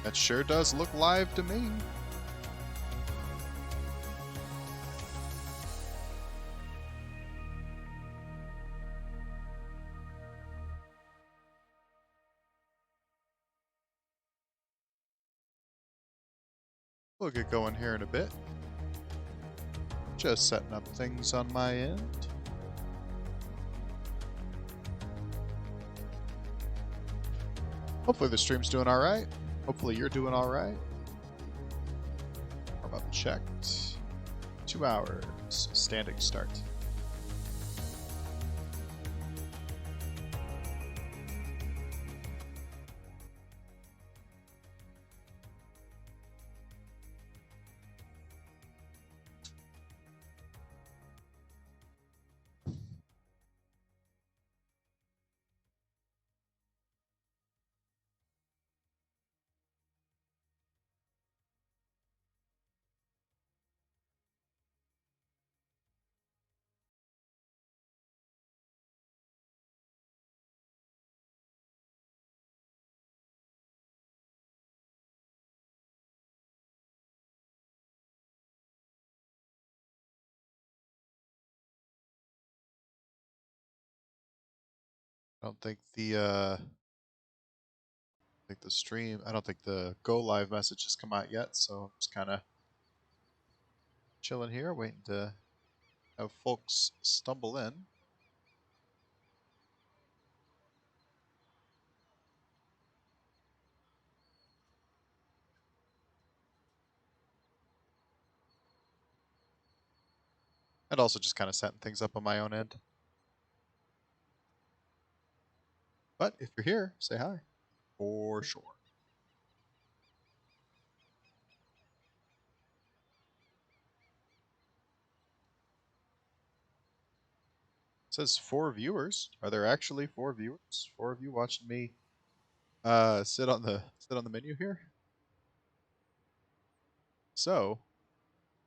That sure does look live to me. We'll get going here in a bit. Just setting up things on my end. Hopefully the stream's doing all right. Hopefully you're doing all right. Warm up checked. 2 hours. Standing start. I don't think the stream, I don't think the go live message has come out yet, so I'm just kind of chilling here, waiting to have folks stumble in. And also just kind of setting things up on my own end. But if you're here, say hi. For sure. It says 4 viewers. Are there actually 4 viewers? 4 of you watching me sit on the menu here? So,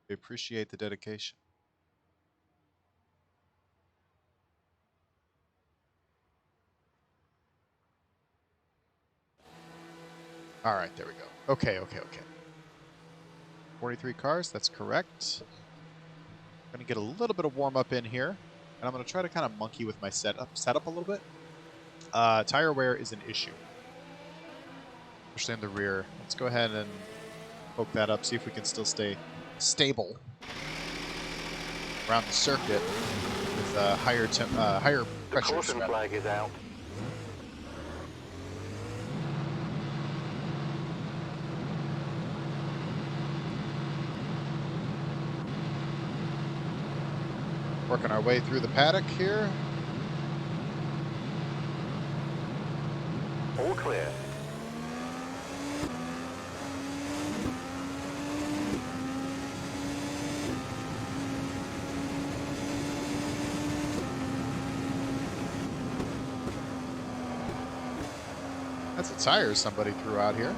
we appreciate the dedication. All right, there we go. Okay. 43 cars, that's correct. I'm going to get a little bit of warm up in here, and I'm going to try to kind of monkey with my setup a little bit. Tire wear is an issue, especially in the rear. Let's go ahead and poke that up, see if we can still stay stable around the circuit with higher pressure. The caution flag is out. Working our way through the paddock here. All clear. That's a tire somebody threw out here.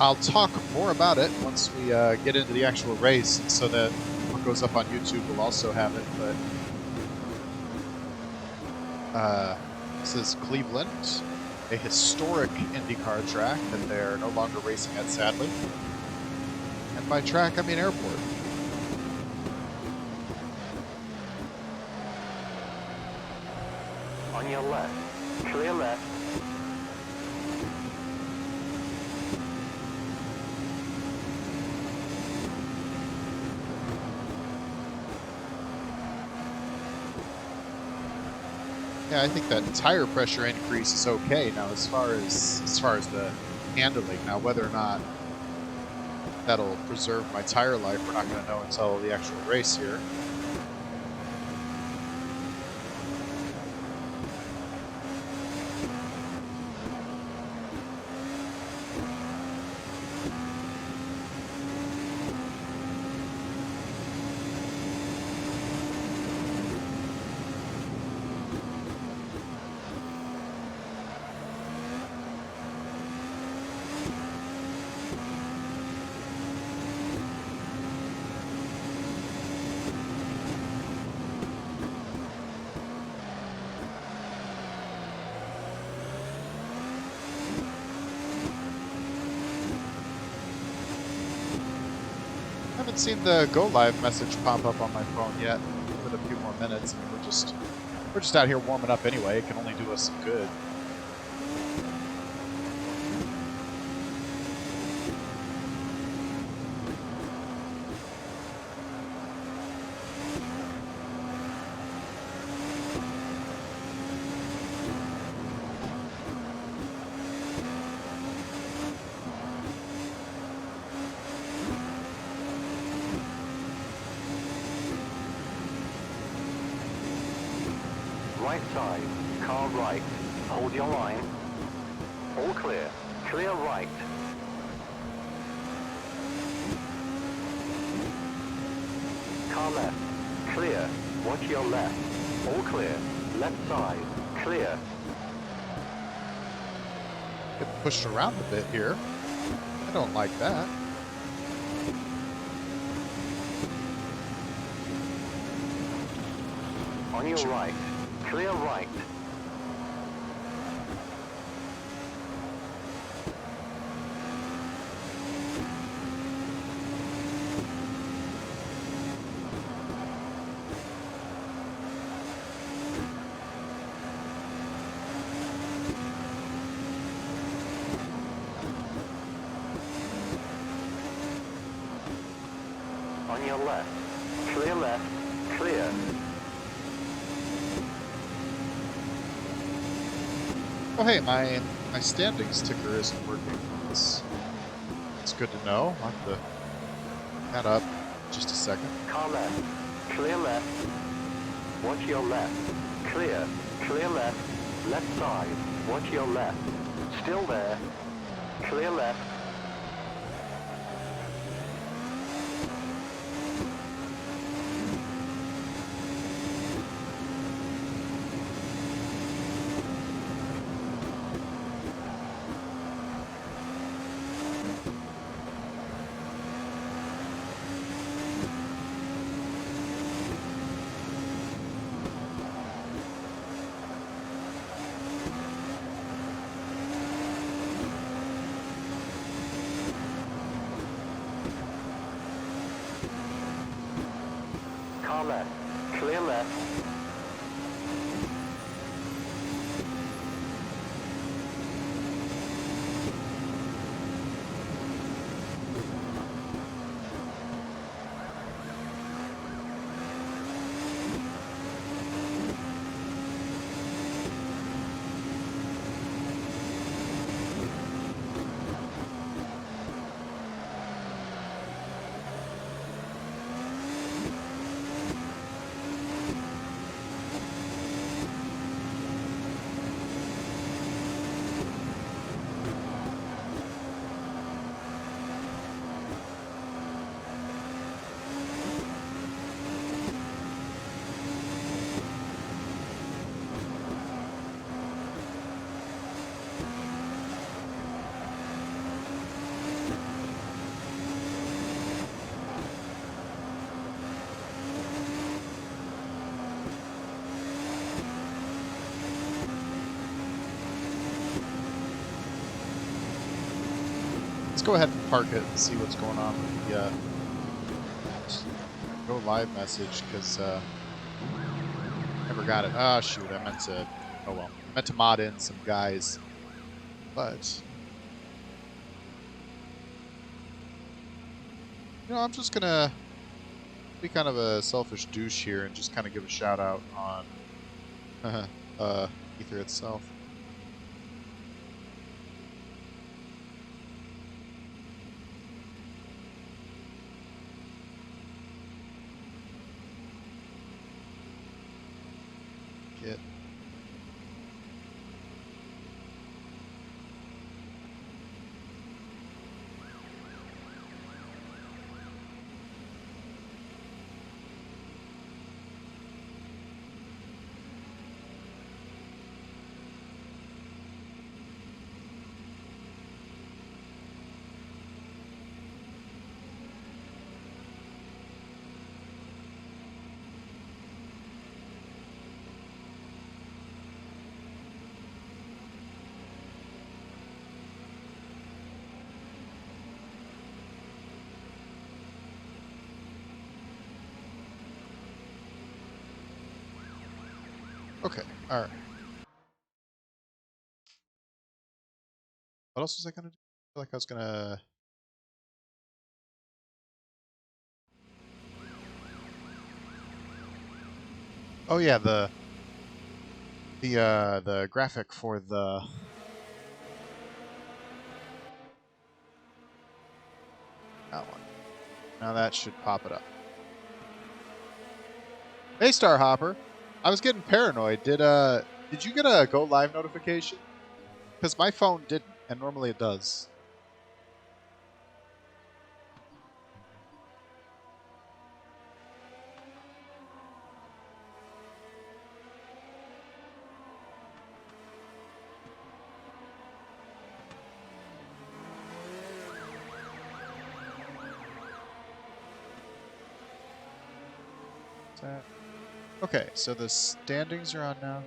I'll talk more about it once we get into the actual race, so that what goes up on YouTube will also have it. But this is Cleveland, a historic IndyCar track that they're no longer racing at, sadly. And by track, I mean airport. On your left. Clear left. Yeah, I think that tire pressure increase is okay. Now, as far as the handling, now whether or not that'll preserve my tire life, we're not going to know until the actual race here. haven't seen the go live message pop up on my phone yet. Give it a few more minutes. I mean, we're just out here warming up anyway. It can only do us some good. Right side, car right. Hold your line. All clear. Clear right. Car left. Clear. Watch your left. All clear. Left side. Clear. Get pushed around a bit here. I don't like that. On your right. Clear right. On your left. Clear left. Clear. Oh hey, my standings ticker isn't working. It's good to know. I'll have to that up just a second. Car left. Clear left. Watch your left. Clear. Clear left. Left side. Watch your left. Still there. Clear left. Car left. Clear left. Let's go ahead and park it and see what's going on with the go live message because never got it. Ah, shoot! I meant to. Oh well. I meant to mod in some guys, but I'm just gonna be kind of a selfish douche here and just kind of give a shout out on Ether itself. Get Okay, all right. What else was I gonna do? I feel like I was gonna. Oh yeah, the graphic for the. That one. Now that should pop it up. Hey, Star Hopper. I was getting paranoid. Did you get a go live notification? Because my phone didn't, and normally it does. Okay, so the standings are on now.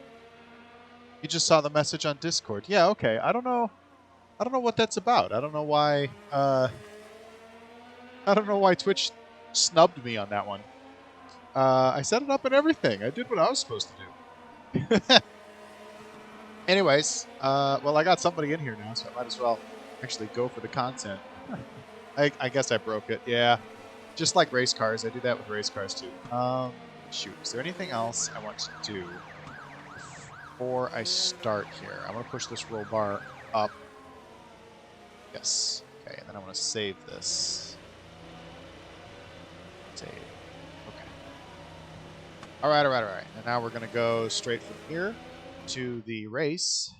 You just saw the message on Discord. Yeah, okay. I don't know what that's about. I don't know why Twitch snubbed me on that one. I set it up and everything. I did what I was supposed to do. Anyways, well, I got somebody in here now, so I might as well actually go for the content. I guess I broke it. Yeah, just like race cars, I do that with race cars too. Shoot, is there anything else I want to do before I start here? I want to push this roll bar up. Yes. Okay, and then I want to save this. Save. Okay. All right. And now we're going to go straight from here to the race.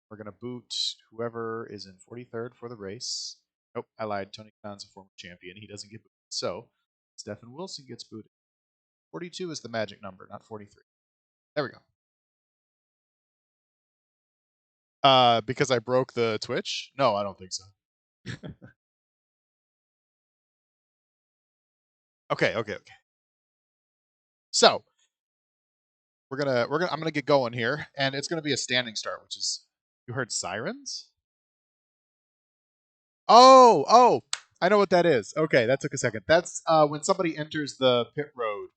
We're going to boot whoever is in 43rd for the race. Nope, I lied. Tony Khan's a former champion. He doesn't get booted. So, Stephen Wilson gets booted. 42 is the magic number, not 43. There we go. Because I broke the Twitch? No, I don't think so. Okay. So, I'm gonna get going here, and it's gonna be a standing start, which is, you heard sirens? Oh, I know what that is. Okay, that took a second. That's when somebody enters the pit road.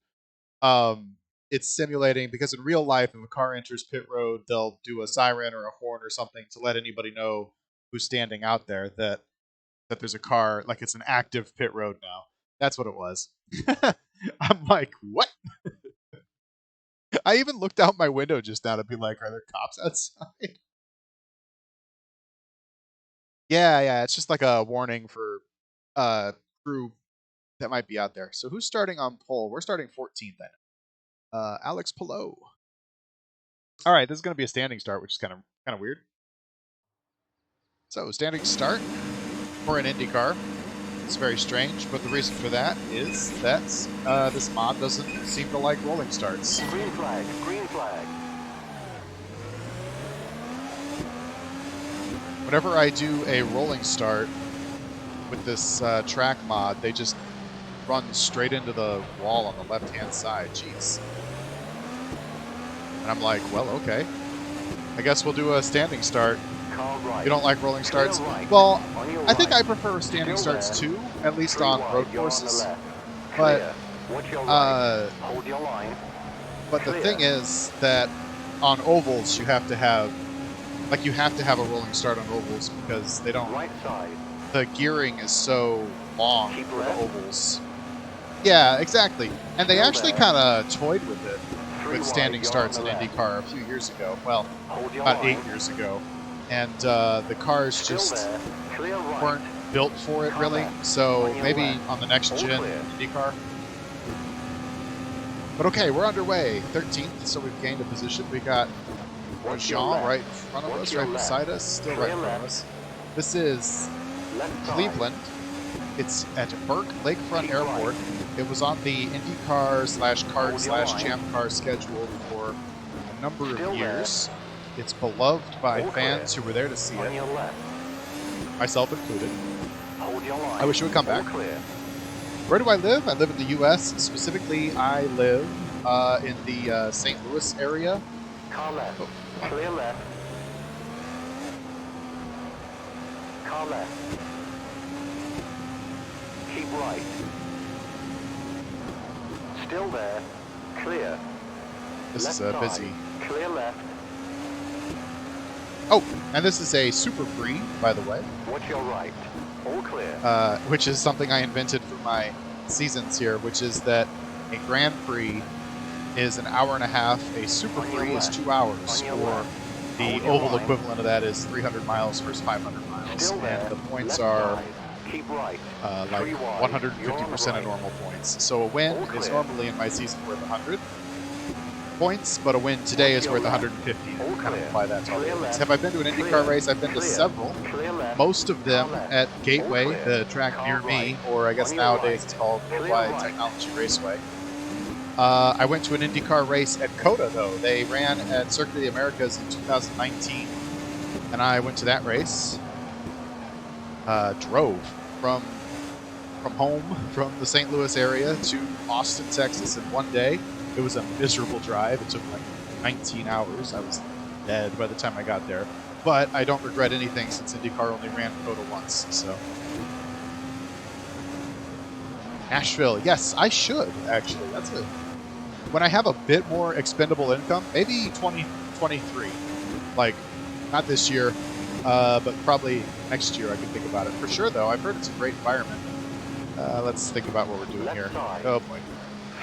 It's simulating, because in real life, if a car enters pit road, they'll do a siren or a horn or something to let anybody know who's standing out there that there's a car, like it's an active pit road now. That's what it was. I'm like, what? I even looked out my window just now to be like, are there cops outside? Yeah, it's just like a warning for crew that might be out there. So who's starting on pole? We're starting 14th then. Alex Pillow. All right, this is going to be a standing start, which is kind of weird. So standing start for an IndyCar. It's very strange, but the reason for that is that this mod doesn't seem to like rolling starts. Green flag, green flag. Whenever I do a rolling start with this track mod, they just run straight into the wall on the left-hand side. Jeez. And I'm like, well, okay. I guess we'll do a standing start. Right. You don't like rolling starts? Right. Well, I think right. I prefer standing Still starts there. too, at least on road courses. But right. Hold your line. But the thing is that on ovals you have to have a rolling start on ovals, because they don't. Right side. The gearing is so long Keep for the left. ovals. Yeah, exactly. And they Still actually there. kind of toyed with it with wide, standing you're starts on in the left. IndyCar a few years ago. Well, Hold your about line. 8 years ago. And the cars Still just there. Clear right. weren't built for it, really. Comment. So On your maybe left. on the next All gen clear. IndyCar. But okay, we're underway. 13th, so we've gained a position. We got Watch your Jean left. right in front of Watch us, your right left. beside us, still Clear right in front of left. us. This is Left side. Cleveland. It's at Burke Lakefront Keep Airport. right. It was on the IndyCar / Hold your kart / line. Champ Car schedule for a number Still of there. years. It's beloved by All fans clear. who were there to see On it, your left. myself included. Hold your line. I wish it would come All back. clear. Where do I live? I live in the U.S. Specifically, I live in the St. Louis area. Car left. Oh. Clear left. Car left. Keep right. Still there. Clear. This left is a side, busy. clear left, Oh, and this is a super free, by the way, watch your right, all clear, which is something I invented for my seasons here, which is that a Grand Prix is an hour and a half, a super On your free is left. 2 hours, On your or left. the Hold your oval line. equivalent of that is 300 miles versus 500 miles, still there, and the points left are side, keep right, like 3 wide, you're on the 150% of right. normal points. So a win All is clear. normally in my season worth 100 points, but a win today is your worth left. 150. All Kind of clear. apply that to all the Clear events. left. Have I been to an Clear. IndyCar race? I've been to Clear. several. Clear left. Most of them Car left. at Gateway, All clear. the track Car near me, right. or I guess On your nowadays right. it's called Clear Worldwide right. Technology Raceway. I went to an IndyCar race at COTA, though. They ran at Circuit of the Americas in 2019, and I went to that race. Drove from home, from the St. Louis area to Austin, Texas in one day. It was a miserable drive. It took like 19 hours. I was dead by the time I got there. But I don't regret anything since IndyCar only ran COTA once. So Nashville, yes, I should actually. That's a when I have a bit more expendable income, maybe 2023. Like not this year, but probably next year I can think about it. For sure though, I've heard it's a great environment. Let's think about what we're doing Left here. side. Oh boy.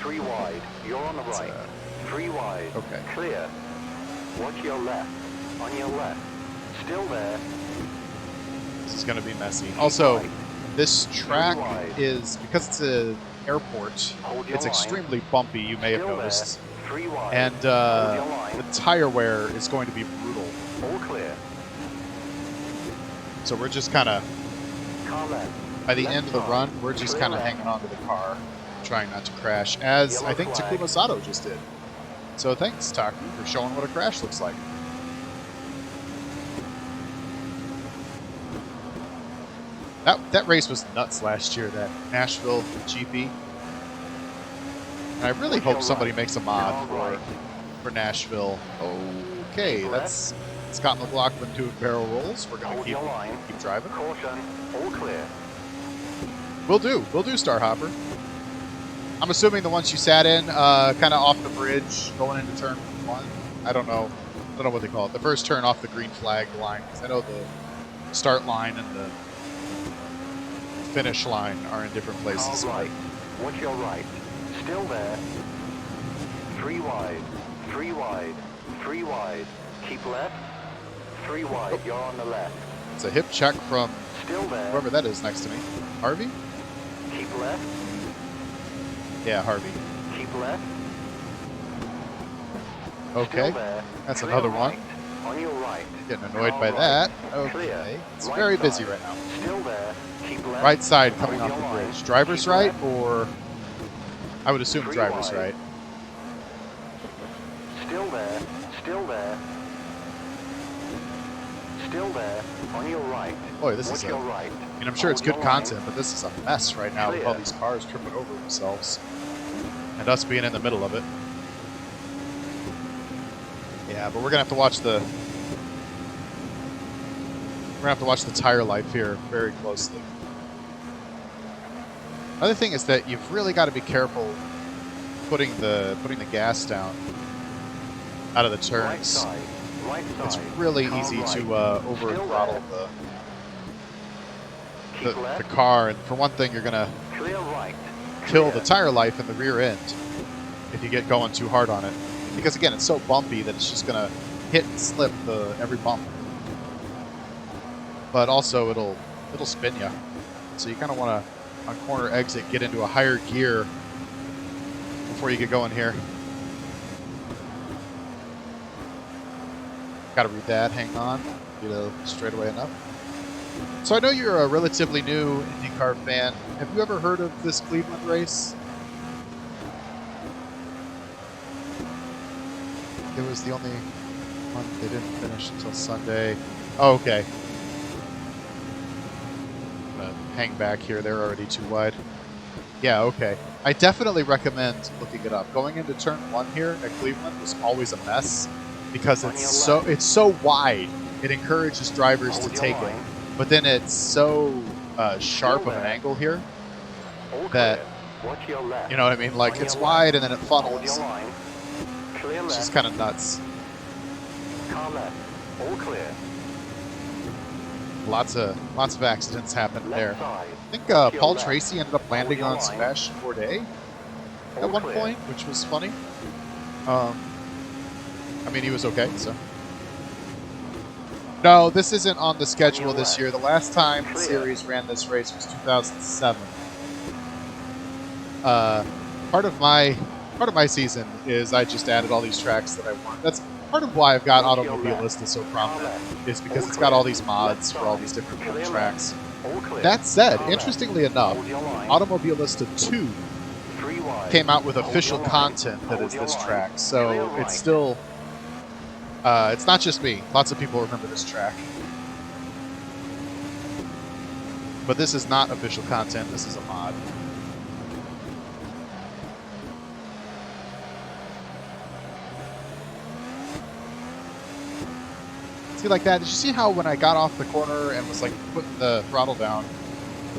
3 wide, you're on the right, 3 wide, Okay. clear, watch your left, on your left, still there, This is going to be messy. Also, right. this track wide. is, because it's an airport, Hold your it's line. extremely bumpy, you may have Still noticed. there, 3 wide, And hold your line, the tire wear is going to be brutal. all clear, So we're just kind of, car left, by the left end of the side, run, we're just clear kind of left. hanging on to the car, trying not to crash, as Yellow I think flag. Takuma Sato just did. So thanks, Taku, for showing what a crash looks like. That race was nuts last year, that Nashville GP. And I really hope somebody makes a mod for Nashville. Okay, that's Scott McLaughlin doing barrel rolls. We're going to Hold your line. keep driving. Caution, all clear, We'll do, Star Hopper. I'm assuming the ones you sat in, kind of off the bridge, going into turn 1. I don't know what they call it. The first turn off the green flag line, because I know the start line and the finish line are in different places. car right, watch your right, still there, 3 wide, 3 wide, 3 wide, keep left, 3 wide, you're on the left, It's a hip check from still there, whoever that is next to me. Harvey? keep left, Yeah, Harvey. keep left, Okay, still there, that's clear another right, one. on your right, Getting annoyed car by right, that. clear, Okay, it's right very side, busy right now. still there, keep left, Right side coming hold off the your line, bridge. Driver's keep right, left, or I would assume 3 driver's wide. right. still there, still there, still there, on your right, Boy, this watch is your right, I mean, I'm sure it's hold good your line. content, but this is a mess right now with all Clear. these cars tripping over themselves. And us being in the middle of it. Yeah, but we're gonna have to watch the tire life here very closely. Another thing is that you've really got to be careful putting the gas down out of the Right turns. side, right It's side, really car easy right, to over Still throttle keep the left, car, and for one thing, you're gonna clear right, kill clear, the tire life in the rear end if you get going too hard on it. Because again, it's so bumpy that it's just gonna hit and slip every bump. But also it'll spin you. So you kind of want to, on corner exit, get into a higher gear before you get going here. Got to read that. Hang on. Get a straightaway enough. So I know you're a relatively new IndyCar fan. Have you ever heard of this Cleveland race? It was the only one they didn't finish until Sunday. Oh, okay. I'm gonna hang back here. They're already too wide. Yeah, okay. I definitely recommend looking it up. Going into turn 1 here at Cleveland was always a mess because it's so wide. It encourages drivers to take it, but then it's so sharp of an angle here that, watch your left, you know what I mean? Like, it's wide and then it funnels. hold your line, clear It's just kind of nuts. Car left. All clear. Lots of accidents happened there. Left side. I think Watch your Paul left. Tracy ended up landing Hold on your line. Sebastian Bourdais All at one clear. point, which was funny. I mean, he was okay, so. No, this isn't on the schedule this year. The last time the series ran this race was 2007. Part of my season is I just added all these tracks that I want. That's part of why I've got Automobilista so prominent, is because it's got all these mods for all these different fun tracks. That said, interestingly enough, Automobilista 2 came out with official content that is this track, so it's still, it's not just me. Lots of people remember this track. But this is not official content, this is a mod. See, like that, did you see how when I got off the corner and was like putting the throttle down,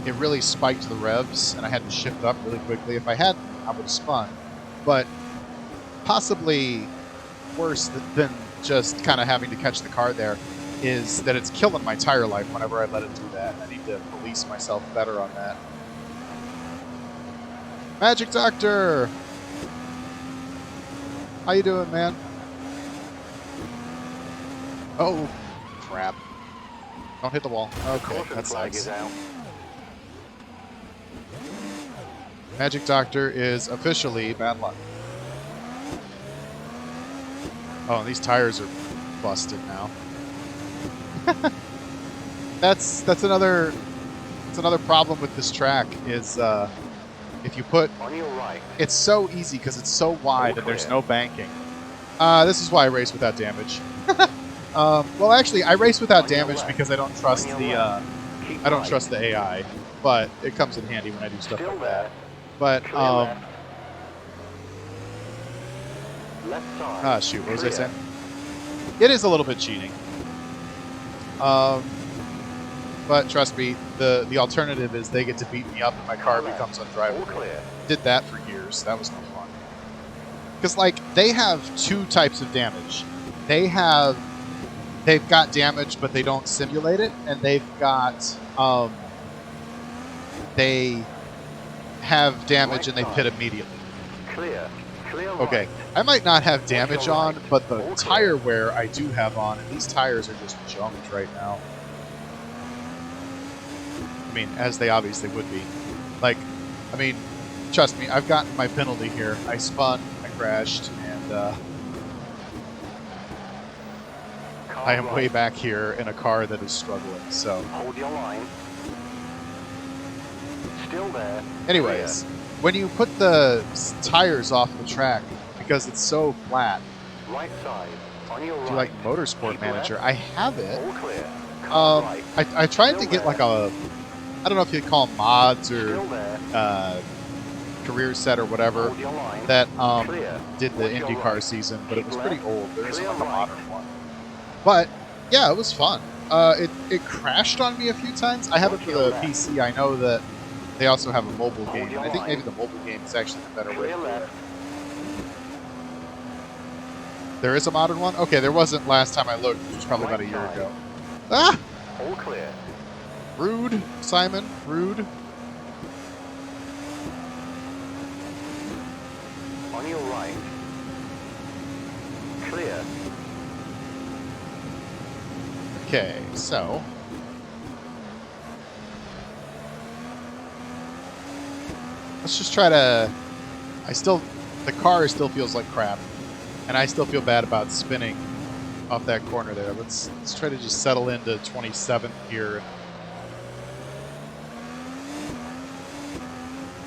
it really spiked the revs and I had to shift up really quickly? If I hadn't, I would have spun. But possibly worse than just kind of having to catch the car there is that it's killing my tire life whenever I let it do that. I need to police myself better on that. Magic Doctor! How you doing, man? Oh, crap. Don't hit the wall. Okay, that sucks. Magic Doctor is officially bad luck. Oh, these tires are busted now. That's another problem with this track is if you put On your right. it's so easy because it's so wide and there's no banking. This is why I race without damage. Well, actually, I race without damage because I don't trust the AI, but it comes in handy when I do stuff like that. But shoot, what was I saying? It is a little bit cheating. But trust me, the alternative is they get to beat me up and my car becomes undrivable. Did that for years. That was no fun. Because like they have two types of damage. They've got damage, but they don't simulate it, and they've got they have damage and they pit immediately. Okay, I might not have damage on, but the tire wear I do have on, and these tires are just junked right now. I mean, as they obviously would be. Like, I mean, trust me, I've gotten my penalty here. I spun, I crashed, and I am way back here in a car that is struggling, so. Hold your line. Still there. Anyways, when you put the tires off the track, because it's so flat, Right side. On your right. do you like Motorsport Manager? I have it. All clear. I tried to get like a, I don't know if you'd call them mods or career set or whatever that did the IndyCar season, but it was pretty old. There isn't like a modern one. But yeah, it was fun. It crashed on me a few times. I have it for the PC. I know that they also have a mobile game. And I think maybe the mobile game is actually the better way to do it. There is a modern one? Okay, there wasn't last time I looked, which was probably about a year ago. Ah! All clear. Rude, Simon. Rude. On your right. Clear. Okay, so let's just try to. The car still feels like crap, and I still feel bad about spinning off that corner there. Let's try to just settle into 27th here.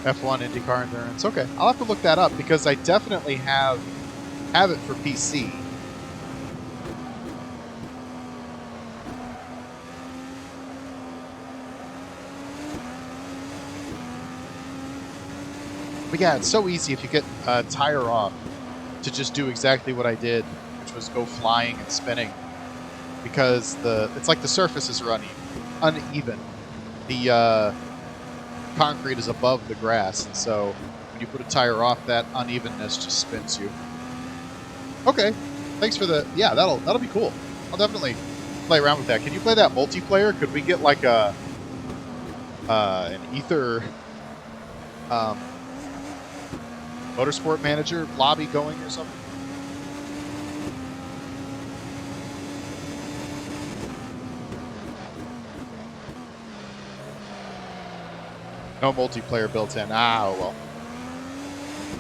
F1 IndyCar Endurance. Okay, I'll have to look that up because I definitely have it for PC. But yeah, it's so easy if you get a tire off to just do exactly what I did, which was go flying and spinning. Because it's like the surfaces are uneven. The concrete is above the grass, and so when you put a tire off, that unevenness just spins you. Okay. Thanks for the... Yeah, that'll be cool. I'll definitely play around with that. Can you play that multiplayer? Could we get like a an Ether motorsport manager lobby going or something? No multiplayer built in. Ah, oh well.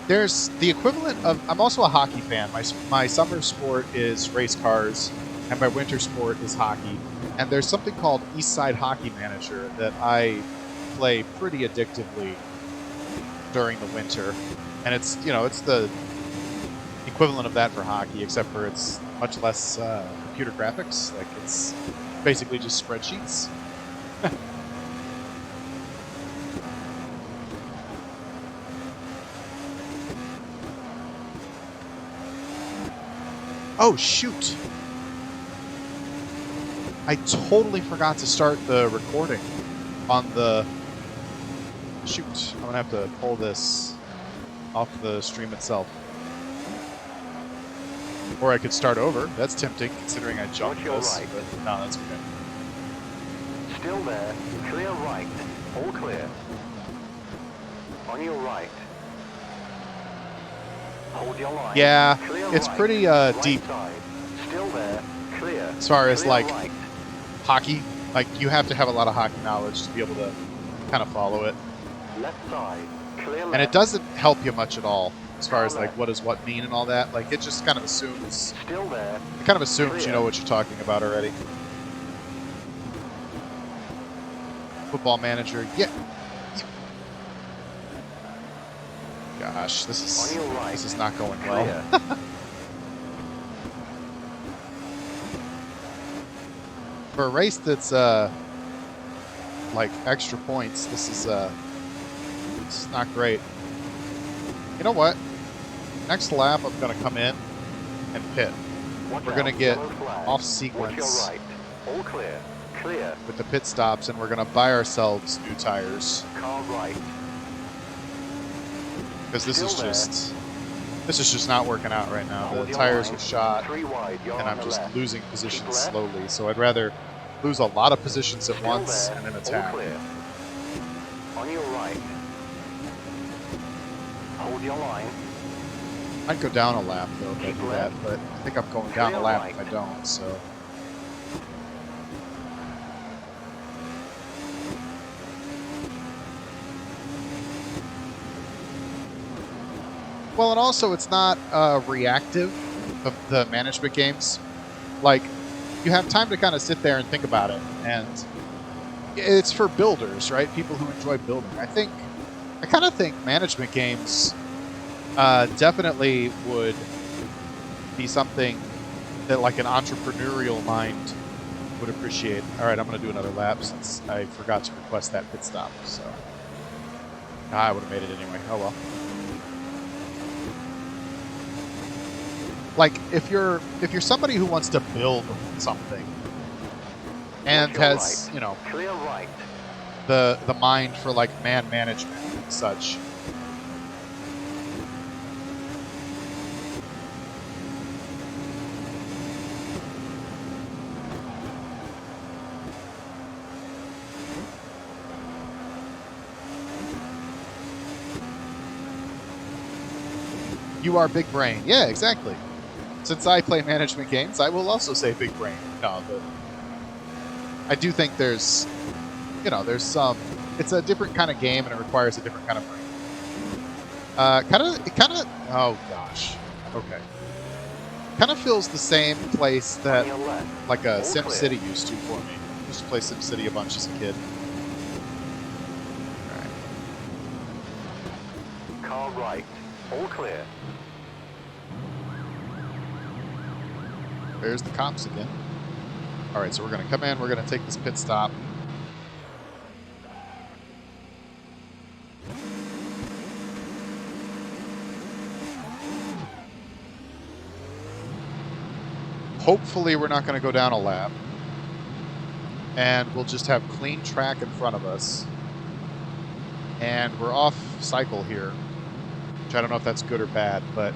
There's the equivalent of... I'm also a hockey fan. My summer sport is race cars, and my winter sport is hockey. And there's something called Eastside Hockey Manager that I play pretty addictively during the winter. And it's, you know, it's the equivalent of that for hockey, except for it's much less computer graphics. Like, it's basically just spreadsheets. Oh, shoot. I totally forgot to start the recording on the... Shoot. I'm going to have to pull this off the stream itself. Or I could start over. That's tempting, considering I jumped this. Right. But no, that's okay. Still there. Clear right. All clear. On your right. Hold your line. Yeah, clear it's right. pretty Right deep. side. Still there. Clear. As far as, clear like, right. hockey. Like, you have to have a lot of hockey knowledge to be able to kind of follow it. Left side. Clear left. And it doesn't help you much at all, as far as, like, left. what does what mean and all that. Like, it just kind of assumes... Still there. It kind of assumes Clear. you know what you're talking about already. Football manager, yeah. Gosh, this On your right. is not going well. Clear. For a race that's like extra points, this is not great. You know what? Next lap, I'm gonna come in and pit. Watch We're gonna out, get yellow flag. off Watch sequence your right. All clear. Clear. with the pit stops, and we're gonna buy ourselves new tires Car right. because this Still is just not working out right now. Hold The your tires line. are shot, 3 wide. You're and on I'm the just left. losing positions left. slowly. So I'd rather lose a lot of positions at Still once there. and then All attack. clear. On your right. Hold your line. I'd go down a lap though if I Keep do that, left. but I think I'm going down a Clear lap right. if I don't. So. Well, and also it's not reactive of the management games. Like, you have time to kind of sit there and think about it, and it's for builders, right? People who enjoy building. I kind of think management games definitely would be something that like an entrepreneurial mind would appreciate. All right, I'm going to do another lap since I forgot to request that pit stop. So I would have made it anyway. Oh well. Like, if you're somebody who wants to build something and Watch your has, right. you know, Clear right. the mind for like man management and such, you are big brain. Yeah, exactly. Since I play management games, I will also say big brain. No, but I do think there's, you know, there's some. It's a different kind of game, and it requires a different kind of brain. Oh gosh. Okay. Kind of feels the same place that On your left. like a All Sim clear. City used to for me. I used to play Sim City a bunch as a kid. All right. Car right. All clear. There's the cops again. All right, so we're gonna come in. We're gonna take this pit stop. Hopefully we're not going to go down a lap. And we'll just have clean track in front of us. And we're off cycle here. Which I don't know if that's good or bad, but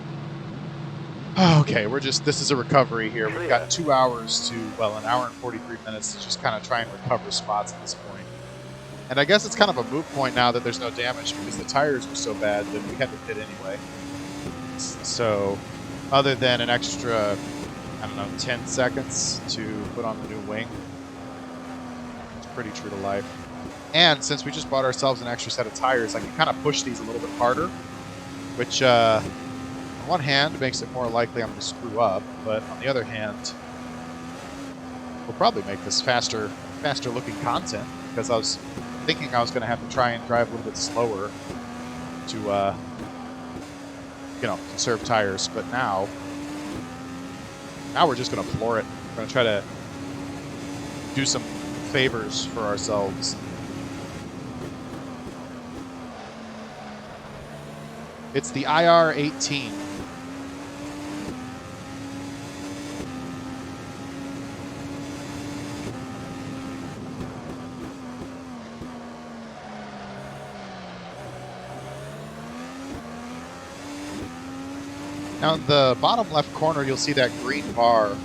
Okay, this is a recovery here. We've got 2 hours to, well, an hour and 43 minutes to just kind of try and recover spots at this point. And I guess it's kind of a moot point now that there's no damage because the tires were so bad that we had to pit anyway. So, other than an extra, I don't know, 10 seconds to put on the new wing, it's pretty true to life. And since we just bought ourselves an extra set of tires, I can kind of push these a little bit harder, which, on one hand, makes it more likely I'm going to screw up, but on the other hand, will probably make this faster looking content, because I was thinking I was going to have to try and drive a little bit slower to, conserve tires, but now we're just going to floor it. We're going to try to do some favors for ourselves. It's the IR-18. Now in the bottom left corner, you'll see that green bar.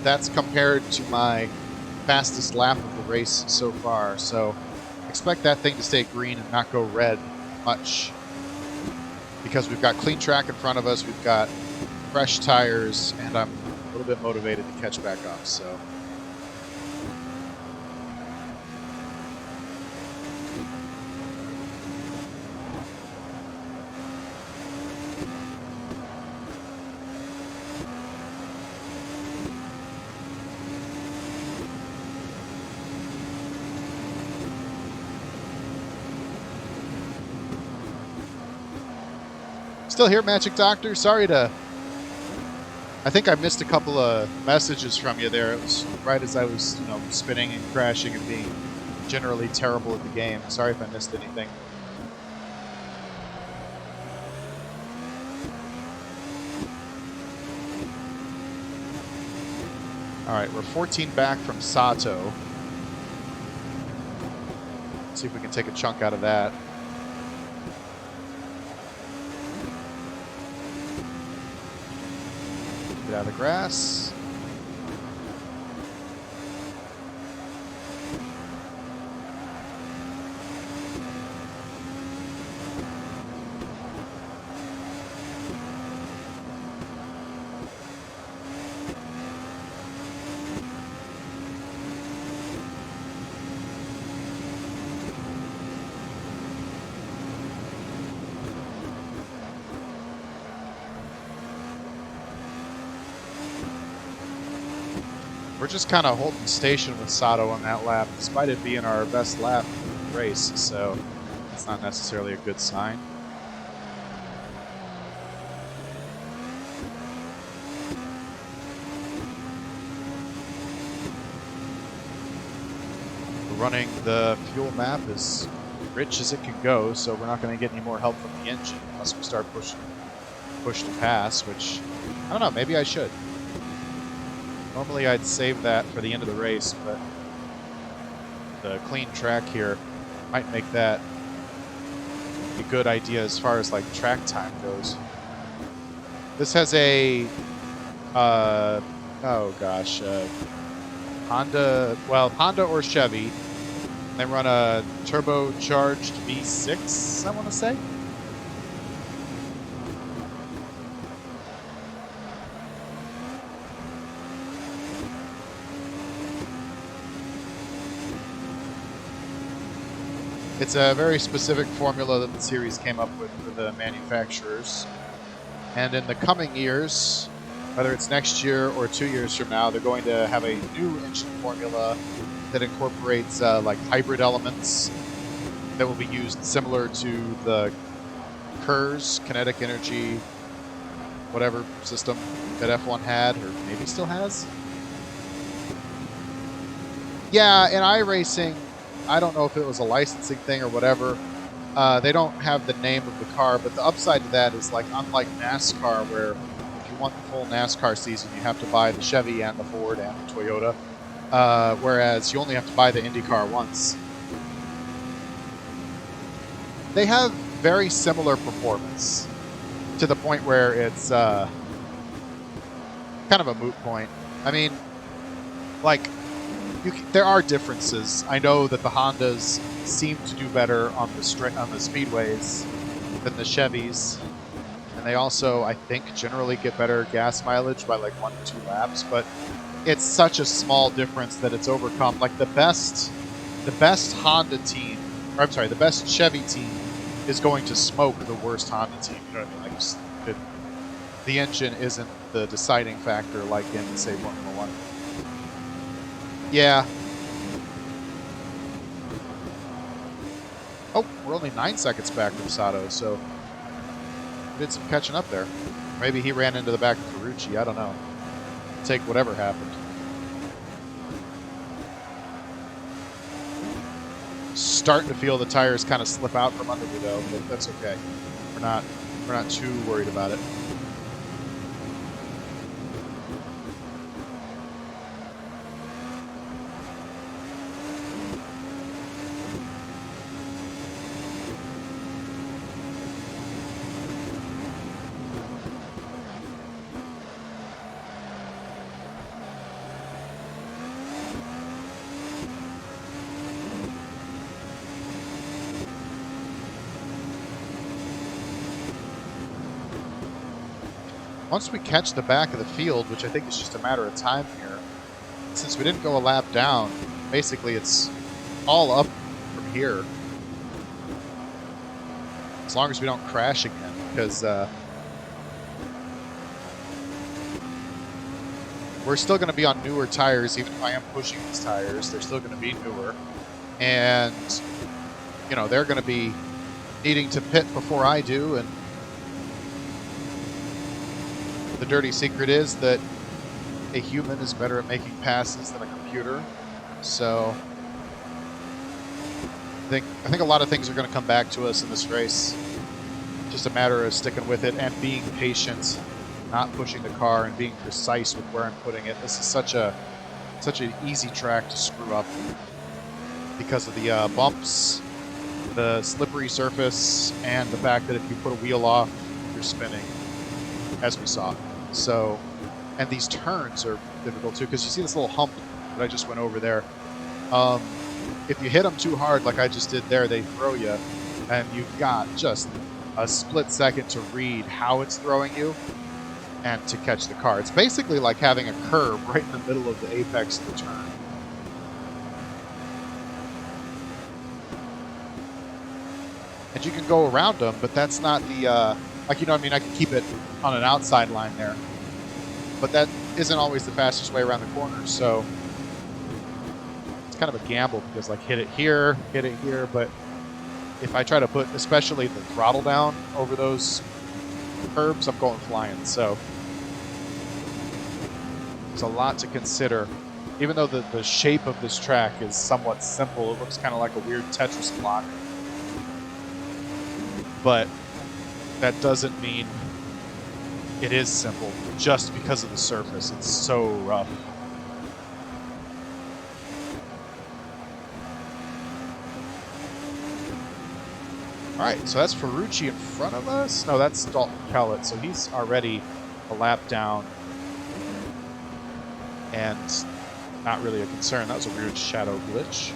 That's compared to my fastest lap of the race so far. So expect that thing to stay green and not go red much, because we've got clean track in front of us, we've got fresh tires, and I'm a little bit motivated to catch back up. So still here, Magic Doctor. Sorry to... I think I missed a couple of messages from you there. It was right as I was, spinning and crashing and being generally terrible at the game. Sorry if I missed anything. All right, we're 14 back from Sato. Let's see if we can take a chunk out of that. Get out of the grass. We're just kind of holding station with Sato on that lap, despite it being our best lap of the race, so it's not necessarily a good sign. We're running the fuel map as rich as it can go, so we're not going to get any more help from the engine unless we start push to pass, which, I don't know, maybe I should. Normally I'd save that for the end of the race, but the clean track here might make that a good idea as far as like track time goes. This has a Honda or Chevy. They run a turbocharged V6, I want to say. It's a very specific formula that the series came up with for the manufacturers. And in the coming years, whether it's next year or 2 years from now, they're going to have a new engine formula that incorporates like hybrid elements that will be used similar to the KERS, kinetic energy, whatever system that F1 had, or maybe still has. Yeah, in iRacing, I don't know if it was a licensing thing or whatever. They don't have the name of the car, but the upside to that is, like, unlike NASCAR, where if you want the full NASCAR season, you have to buy the Chevy and the Ford and the Toyota, whereas you only have to buy the IndyCar once. They have very similar performance to the point where it's kind of a moot point. I mean, like, there are differences. I know that the Hondas seem to do better on the speedways than the Chevys, and they also, I think, generally get better gas mileage by like 1 to 2 laps. But it's such a small difference that it's overcome. Like the best Honda team, or I'm sorry, the best Chevy team is going to smoke the worst Honda team. You know what I mean? Like just, the engine isn't the deciding factor like in, say, Formula 1. Yeah. Oh, we're only 9 seconds back from Sato, so we did some catching up there. Maybe he ran into the back of Ferrucci. I don't know. Take whatever happened. Starting to feel the tires kind of slip out from under me though, but that's okay. We're not too worried about it. Once we catch the back of the field, which I think is just a matter of time here, since we didn't go a lap down, basically it's all up from here. As long as we don't crash again, because we're still going to be on newer tires, even if I am pushing these tires. They're still going to be newer. And, you know, they're going to be needing to pit before I do, and the dirty secret is that a human is better at making passes than a computer. So I think a lot of things are going to come back to us in this race. Just a matter of sticking with it and being patient, not pushing the car, and being precise with where I'm putting it. This is such an easy track to screw up because of the bumps, the slippery surface, and the fact that if you put a wheel off, you're spinning, as we saw. So, and these turns are difficult too, because you see this little hump that I just went over there. If you hit them too hard, like I just did there, they throw you, and you've got just a split second to read how it's throwing you and to catch the car. It's basically like having a curb right in the middle of the apex of the turn. And you can go around them, but that's not the, like, you know what I mean? I can keep it on an outside line there, but that isn't always the fastest way around the corner, so it's kind of a gamble, because like hit it here, but if I try to put especially the throttle down over those curbs, I'm going flying. So there's a lot to consider. Even though the shape of this track is somewhat simple, it looks kind of like a weird Tetris block, but that doesn't mean it is simple just because of the surface. It's so rough. All right, so that's Ferrucci in front of us. No, that's Dalton Kellett, so he's already a lap down and not really a concern. That was a weird shadow glitch.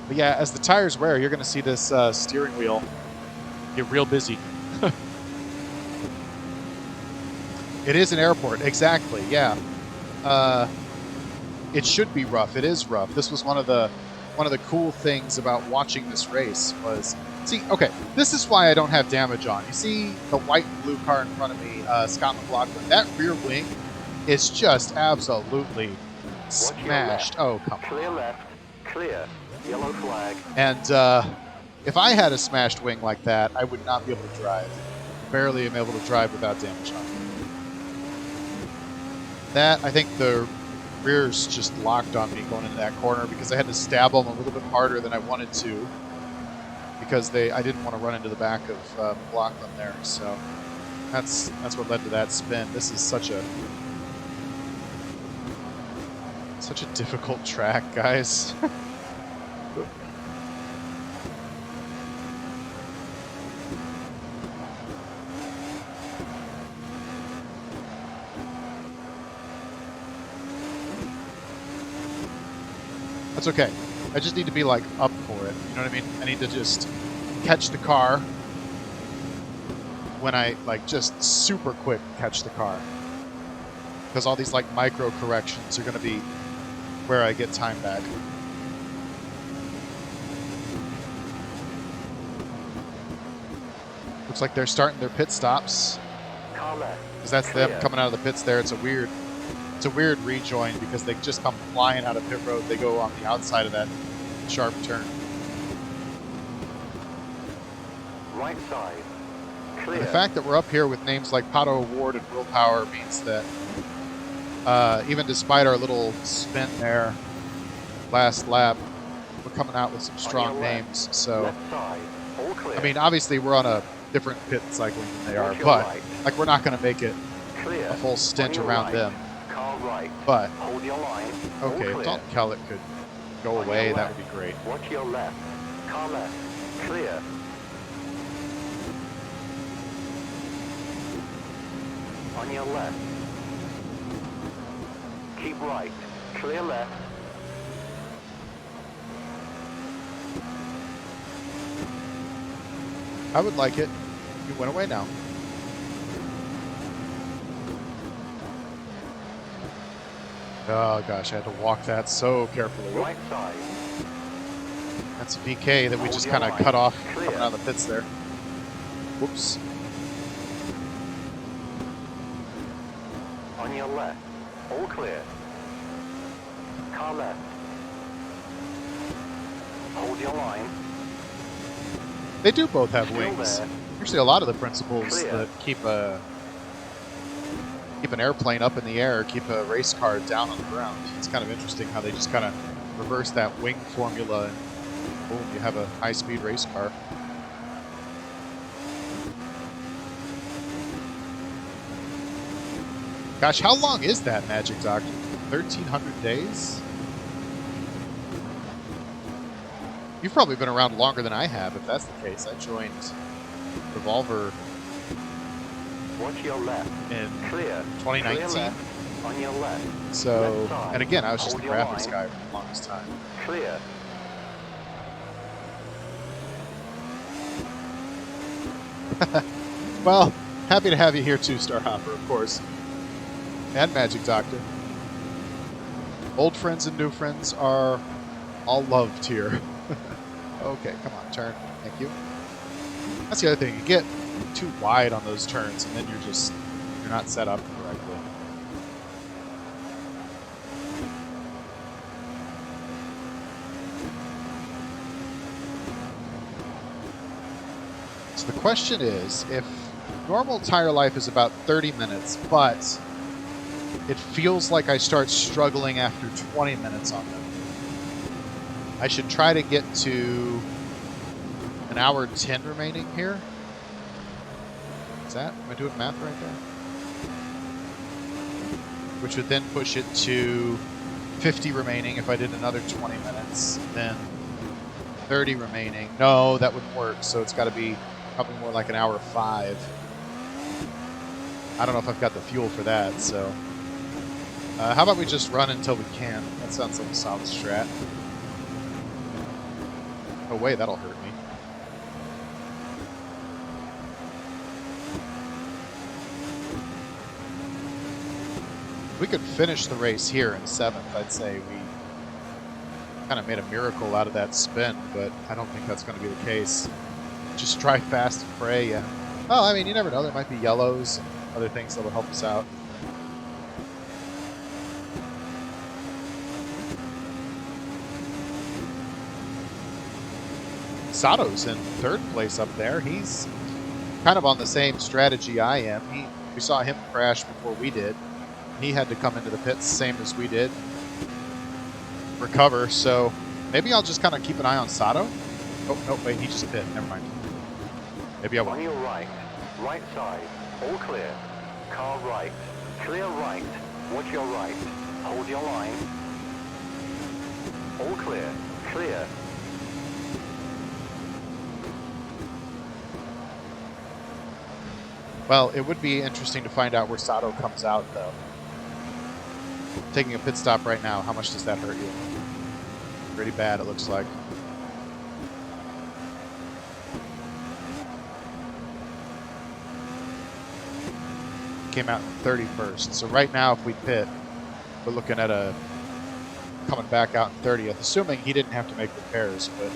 But yeah, as the tires wear, you're going to see this steering wheel get real busy. It is an airport, exactly, yeah. It should be rough. It is rough. This was one of the cool things about watching this race was, see, okay, this is why I don't have damage on. You see the white and blue car in front of me, Scott McLaughlin, that rear wing is just absolutely smashed. Oh, come on. Clear left, clear, yellow flag. And if I had a smashed wing like that, I would not be able to drive. Barely am able to drive without damage on. That, I think the rears just locked on me going into that corner because I had to stab them a little bit harder than I wanted to because I didn't want to run into the back of McLaughlin there. So that's what led to that spin. This is such a difficult track, guys. That's okay. I just need to be like up for it. You know what I mean? I need to just catch the car when I like just super quick catch the car. Because all these like micro corrections are going to be where I get time back. Looks like they're starting their pit stops. Because that's them coming out of the pits there. It's a weird rejoin because they just come flying out of pit road. They go on the outside of that sharp turn. Right side. Clear. And the fact that we're up here with names like Pato Award and Willpower means that even despite our little spin there last lap, we're coming out with some strong names. So, left side. All clear. I mean, obviously we're on a different pit cycling than they are, but like we're not going to make it clear. a full stint around right. them. Car right. But hold your line. okay, if Dalton Kellett could go away, that would be great. Watch your left. Car left. Clear. On your left. Keep right. Clear left. I would like it. You went away now. Oh gosh, I had to walk that so carefully. Right side. That's a VK that we just kind of cut off coming out of the pits there. Whoops. On your left. All clear. Car left. Hold your line. They do both have Still wings. there. Actually, a lot of the principles Clear. that keep an airplane up in the air, keep a race car down on the ground. It's kind of interesting how they just kind of reverse that wing formula and boom, you have a high-speed race car. Gosh, how long is that, Magic Doctor? 1,300 days? You've probably been around longer than I have, if that's the case. I joined Revolver Watch your left. in Clear. 2019. Clear left. On your left. So, Left side. and again, I was just Hold a your graphics line. guy for the longest time. Clear. Well, happy to have you here too, Starhopper, of course. And Magic Doctor. Old friends and new friends are all loved here. Okay, come on, turn. Thank you. That's the other thing. You get too wide on those turns, and then you're not set up correctly. So the question is, if normal tire life is about 30 minutes, but it feels like I start struggling after 20 minutes on them, I should try to get to an hour 10 remaining here. Is that? Am I doing math right there? Which would then push it to 50 remaining if I did another 20 minutes. Then 30 remaining. No, that wouldn't work. So it's got to be probably more like an hour 5. I don't know if I've got the fuel for that. So how about we just run until we can? That sounds like a solid strat. Oh wait, that'll hurt me. If we could finish the race here in 7th, I'd say we kind of made a miracle out of that spin, but I don't think that's going to be the case. Just try fast and pray, yeah. Well, I mean, you never know. There might be yellows and other things that will help us out. Sato's in 3rd place up there. He's kind of on the same strategy I am. We saw him crash before we did. He had to come into the pits same as we did, recover. So maybe I'll just kind of keep an eye on Sato. Oh, no, wait, he just pit. Never mind. Maybe I won't. On your right. Right side. All clear. Car right. Clear right. Watch your right. Hold your line. All clear. Clear. Well, it would be interesting to find out where Sato comes out, though. Taking a pit stop right now, how much does that hurt you? Pretty bad, it looks like. Came out in 31st. So right now, if we pit, we're looking at a coming back out in 30th, assuming he didn't have to make repairs, but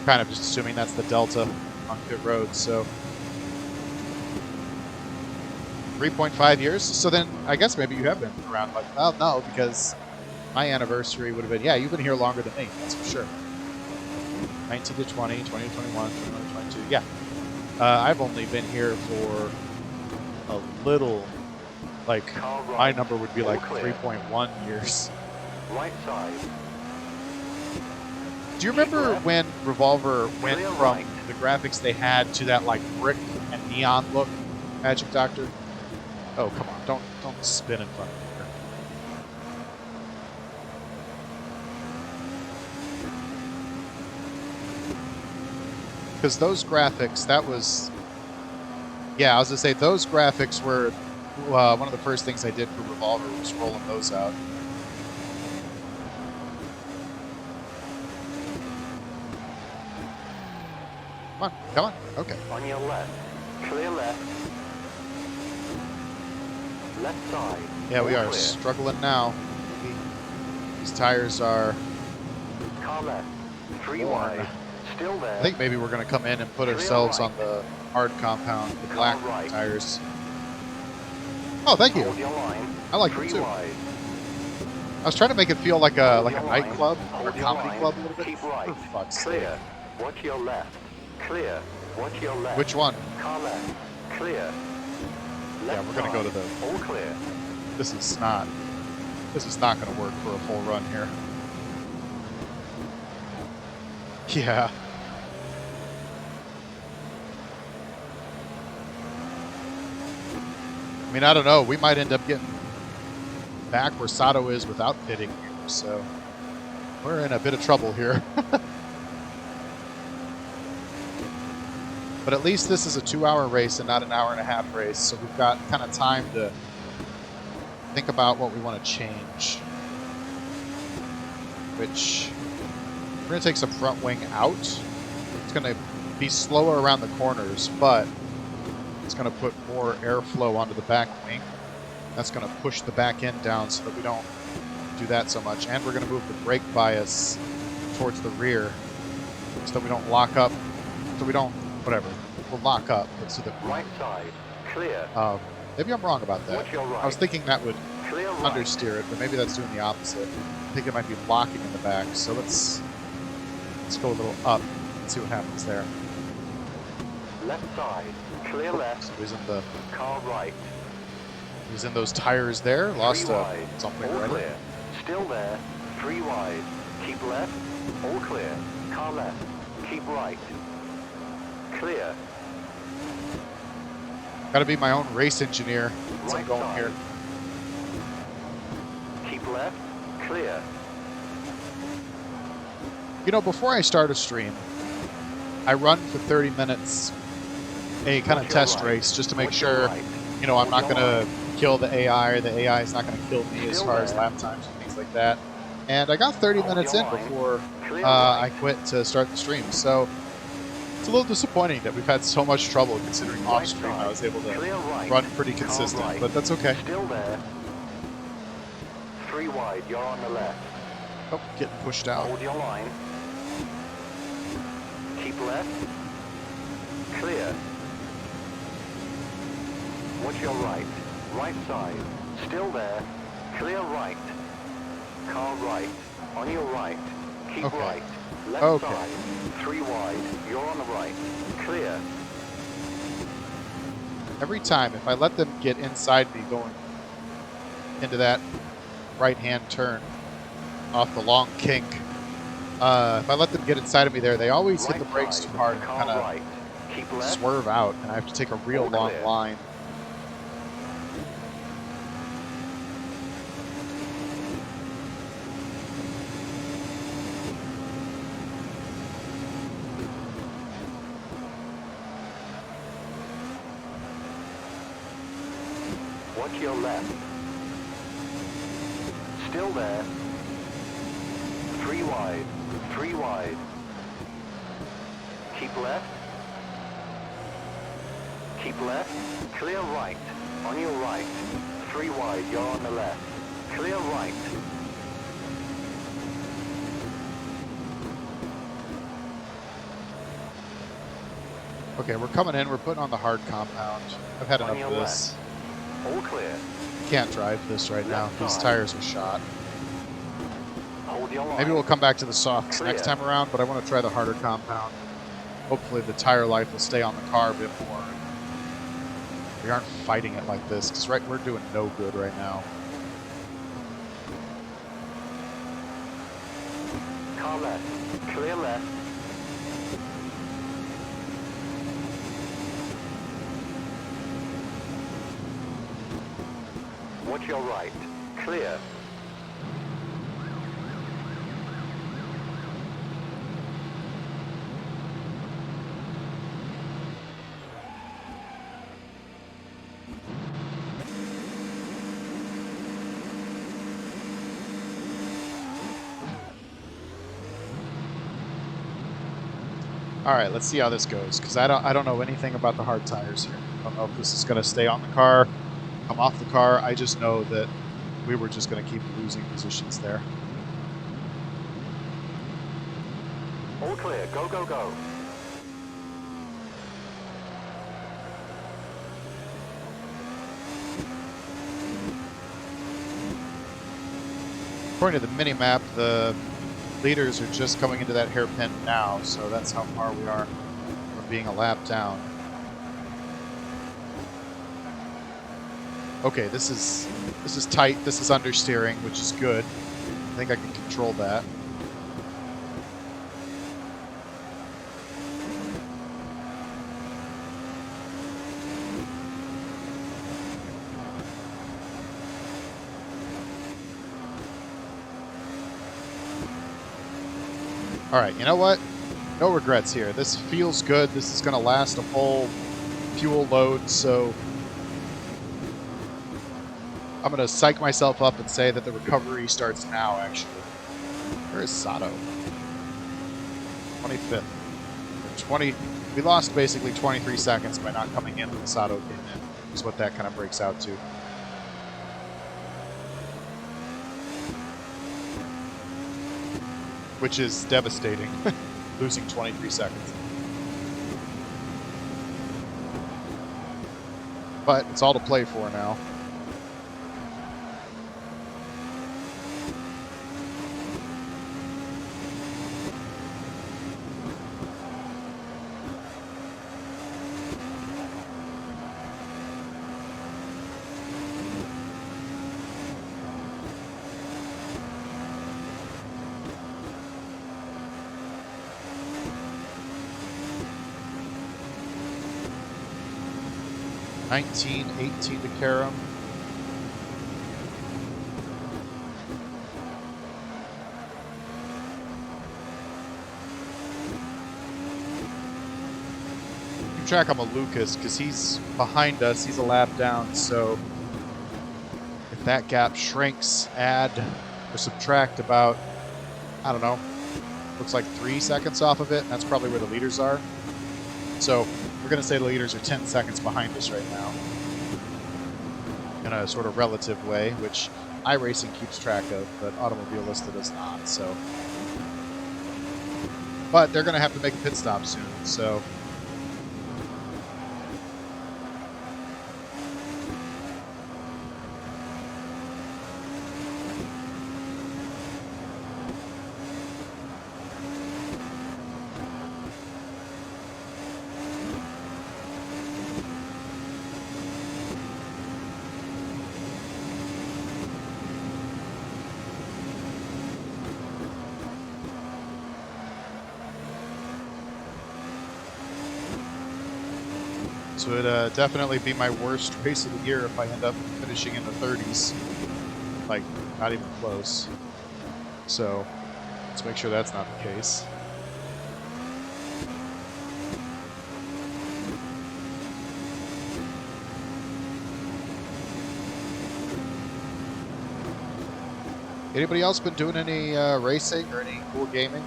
kind of just assuming that's the delta on pit road. So 3.5 years. So then I guess maybe you have been around. Like, well, no, because my anniversary would have been, yeah, you've been here longer than me, that's for sure. 19 to 20, 20 to 21, 21 to 22. Yeah. I've only been here for a little, like, my number would be like 3.1 years. Right side. Do you remember when Revolver went from the graphics they had to that, like, brick and neon look, Magic Doctor? Oh, come on. Don't spin in front of me here. Because those graphics, that was... Yeah, I was going to say, those graphics were one of the first things I did for Revolver was rolling those out. Come on. Okay. On your left. Clear left. Left side. Yeah, we are clear. struggling now. These tires are... Car left. 3 worn. wide. Still there. I think maybe we're going to come in and put ourselves on the hard compound, the black right. tires. Oh, thank you. Hold your line. I like 3 them too. wide. I was trying to make it feel like a Hold your nightclub line. or a Hold your comedy line. club a little bit. Keep right. For fuck's Clear. sake. Watch your left. Clear. Watch your left. Which one? Car left. Clear. Yeah, we're going to go to the... All clear. This is not going to work for a full run here. Yeah. I mean, I don't know. We might end up getting back where Sato is without pitting here, so we're in a bit of trouble here. But at least this is a 2-hour race and not an hour-and-a-half race, so we've got kind of time to think about what we want to change. Which, we're going to take some front wing out. It's going to be slower around the corners, but it's going to put more airflow onto the back wing. That's going to push the back end down so that we don't do that so much. And we're going to move the brake bias towards the rear so that we don't lock up, so we don't, whatever, we'll lock up. But so that right side, clear. Maybe I'm wrong about that. Watch your right. I was thinking that would Clear right. understeer it, but maybe that's doing the opposite. I think it might be locking in the back, so let's go a little up and see what happens there. Left side, clear left. So he's in the... Car right. He's in those tires there. Lost 3 wide. something All right. clear. Still there. 3 wide. Keep left. All clear. Car left. Keep right. Clear. Got to be my own race engineer as I'm Right going side. here. Keep left. Clear. You know, before I start a stream, I run for 30 minutes a kind of Watch your test right. race just to make Watch your sure, right. you know, I'm not Watch going your to kill the AI, or the AI is not going to kill me as Still far as there. lap times and things like that. And I got 30 Hold minutes your in line. before Clear I right. quit to start the stream. So it's a little disappointing that we've had so much trouble considering Right off stream side. I was able to Clear right. run pretty Car consistent, right. but that's okay. Still there. 3 wide. You're on the left. Oh, getting pushed out. Hold your line. Keep left. Clear. Watch your right. Right side. Still there. Clear right. Car right. On your right. Keep Okay. right. Left Okay. side. 3 wide. You're on the right. Clear. Every time, if I let them get inside me going into that right-hand turn off the long kink, if I let them get inside of me there, they always hit Right the brakes side. too hard and Car kind of right. Keep left. swerve out, and I have to take a real All long clear. line. Watch your left. Still there. 3 wide, 3 wide. Keep left. Keep left. Clear right. On your right. 3 wide, you're on the left. Clear right. Okay, we're coming in. We're putting on the hard compound. I've had enough of this. All clear. Can't drive this right now. These tires are shot. Hold your line. Maybe we'll come back to the softs Clear. next time around, but I want to try the harder compound. Hopefully the tire life will stay on the car a bit more. We aren't fighting it like this, because we're doing no good right now. Car left. Clear left. Watch your right. Clear. All right, let's see how this goes, because I don't know anything about the hard tires here. I don't know if this is going to stay on the car, come off the car. I just know that we were just going to keep losing positions there. All clear. Go, go, go. According to the mini-map, the leaders are just coming into that hairpin now, so that's how far we are from being a lap down. Okay, this is tight. This is understeering, which is good. I think I can control that. All right, you know what? No regrets here. This feels good. This is going to last a full fuel load, so I'm going to psych myself up and say that the recovery starts now, actually. Where is Sato? 25th. 20. We lost basically 23 seconds by not coming in when Sato came in, is what that kind of breaks out to. Which is devastating, losing 23 seconds. But it's all to play for now. $19, $18 to Karam. Keep track on Lucas because he's behind us. He's a lap down. So if that gap shrinks, add or subtract about, I don't know, looks like 3 seconds off of it. And that's probably where the leaders are. So we're going to say the leaders are 10 seconds behind us right now in a sort of relative way, which iRacing keeps track of, but Automobilista does not. So, but they're going to have to make a pit stop soon. So So it'd definitely be my worst race of the year if I end up finishing in the 30s. Like, not even close. So, let's make sure that's not the case. Anybody else been doing any racing or any cool gaming?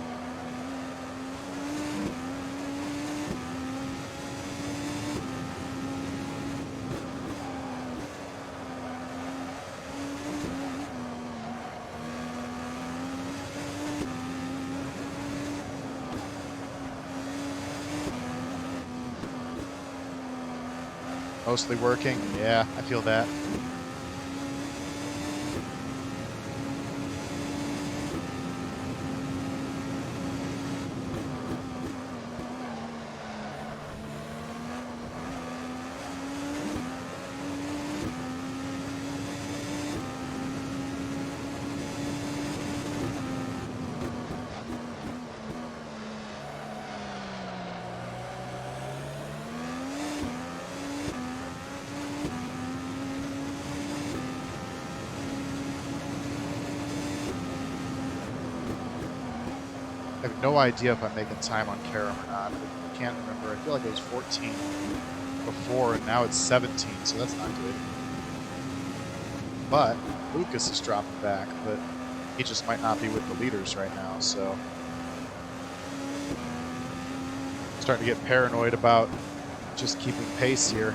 Mostly working? Yeah, I feel that. I have no idea if I'm making time on Karam or not. I can't remember. I feel like it was 14 before, and now it's 17, so that's not good. But Lucas is dropping back, but he just might not be with the leaders right now, so starting to get paranoid about just keeping pace here.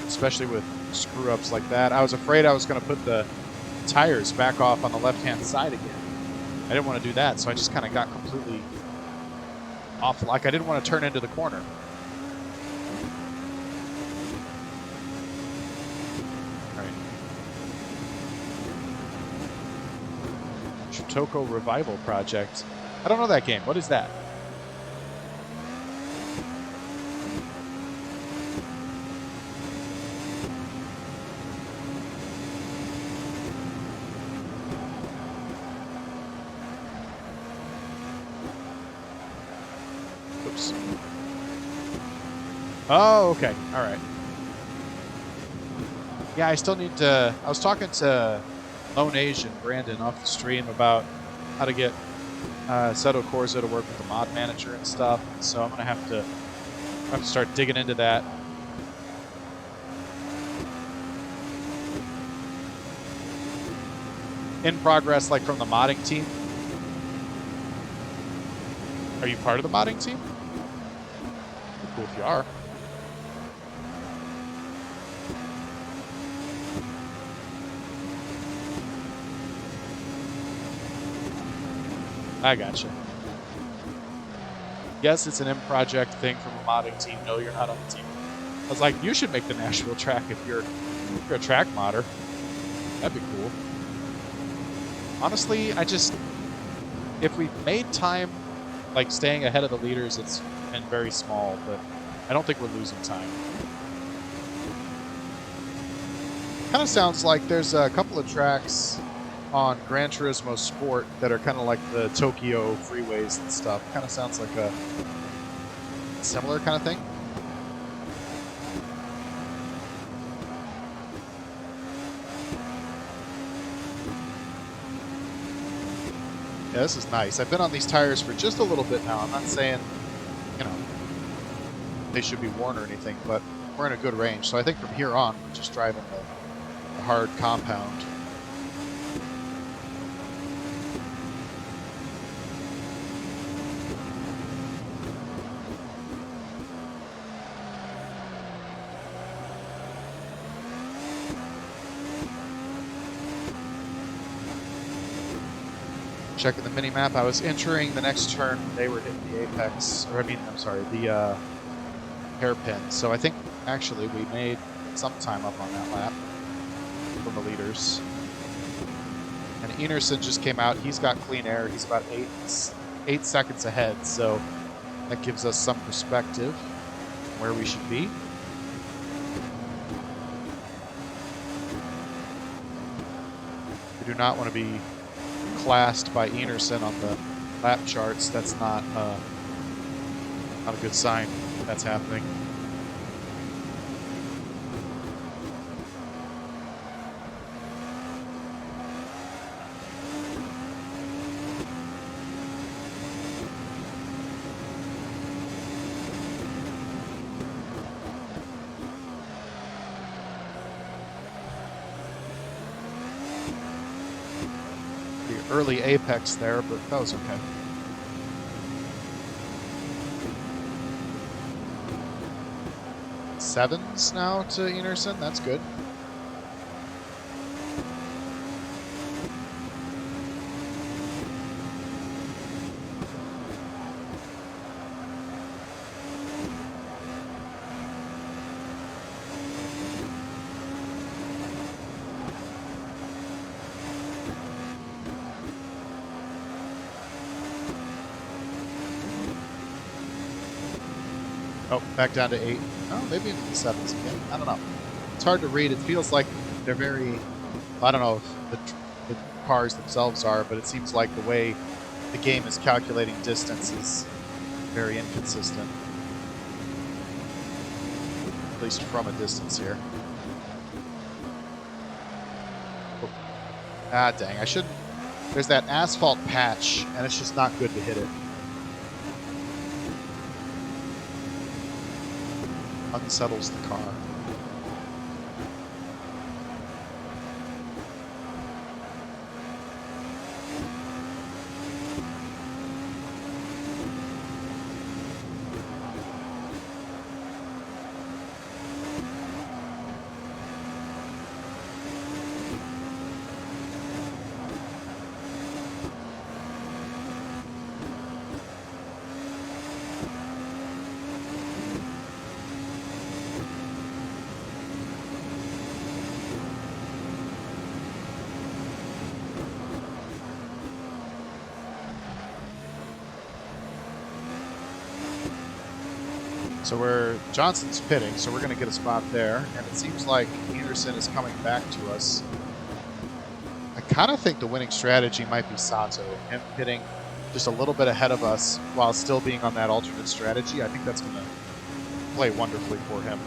Especially with screw-ups like that. I was afraid I was going to put the tires back off on the left-hand side again. I didn't want to do that, so I just kind of got completely off. Like I didn't want to turn into the corner. All right. Shotoko Revival Project. I don't know that game. What is that? Oops. Oh, okay. All right. Yeah, I still need to... I was talking to Lone Asian Brandon off the stream about how to get Seto Corsa to work with the mod manager and stuff. So I'm going to have to start digging into that. In progress, like from the modding team. Are you part of the modding team? Cool if you are. I gotcha. Yes, it's an M project thing from a modding team. No, you're not on the team. I was like, you should make the Nashville track if you're a track modder. That'd be cool. Honestly, if we made time, like staying ahead of the leaders, it's been very small, but I don't think we're losing time. Kind of sounds like there's a couple of tracks on Gran Turismo Sport that are kind of like the Tokyo freeways and stuff. Kind of sounds like a similar kind of thing. Yeah, this is nice. I've been on these tires for just a little bit now. I'm not saying, you know, they should be worn or anything, but we're in a good range. So I think from here on, we're just driving the hard compound. Checking the mini map, I was entering the next turn. They were hitting the apex, or I'm sorry, the hairpin. So I think actually we made some time up on that lap from the leaders. And Enerson just came out. He's got clean air. He's about eight seconds ahead. So that gives us some perspective where we should be. We do not want to be classed by Enerson on the lap charts. That's not a good sign that's happening. early apex there, but that was okay. Sevens now to Enerson. That's good. Oh, back down to 8. Oh, maybe into the 7s again. I don't know. It's hard to read. It feels like they're very... I don't know if the cars themselves are, but it seems like the way the game is calculating distance is very inconsistent. At least from a distance here. Oh. Ah, dang. I shouldn't... There's that asphalt patch, and it's just not good to hit it. Unsettles the car. So Johnson's pitting, so we're going to get a spot there. And it seems like Anderson is coming back to us. I kind of think the winning strategy might be Sato. Him pitting just a little bit ahead of us while still being on that alternate strategy. I think that's going to play wonderfully for him.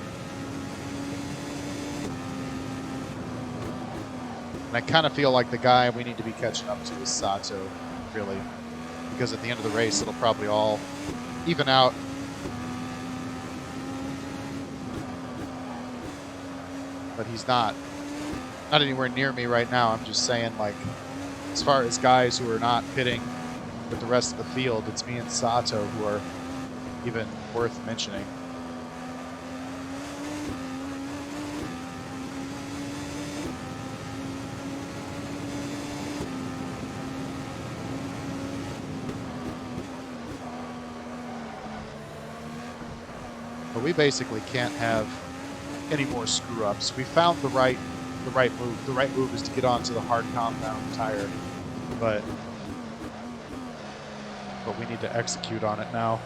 And I kind of feel like the guy we need to be catching up to is Sato, really. Because at the end of the race, it'll probably all even out. But he's not anywhere near me right now. I'm just saying, like, as far as guys who are not pitting with the rest of the field, it's me and Sato who are even worth mentioning. But we basically can't have any more screw ups. We found the right move. The right move is to get onto the hard compound tire, but we need to execute on it now.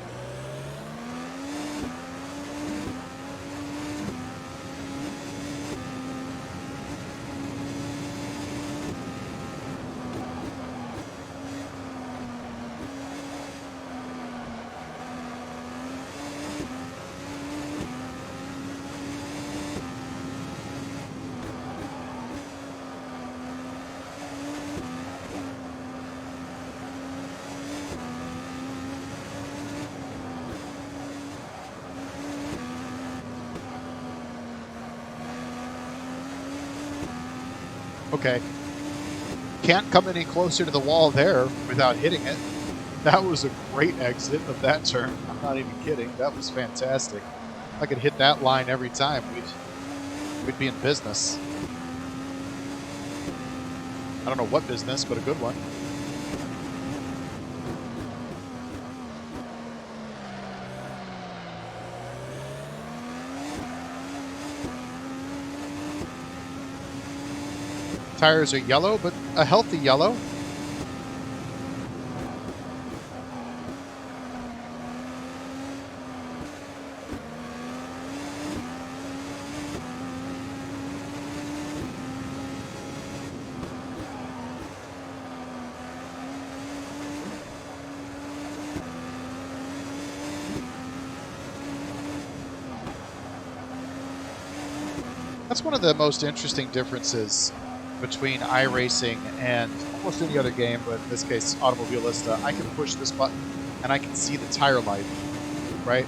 Okay. Can't come any closer to the wall there without hitting it. That was a great exit of that turn. I'm not even kidding. That was fantastic. If I could hit that line every time, we'd be in business. I don't know what business, but a good one. Tires are yellow, but a healthy yellow. That's one of the most interesting differences between iRacing and almost any other game, but in this case, Automobilista. I can push this button and I can see the tire light, right?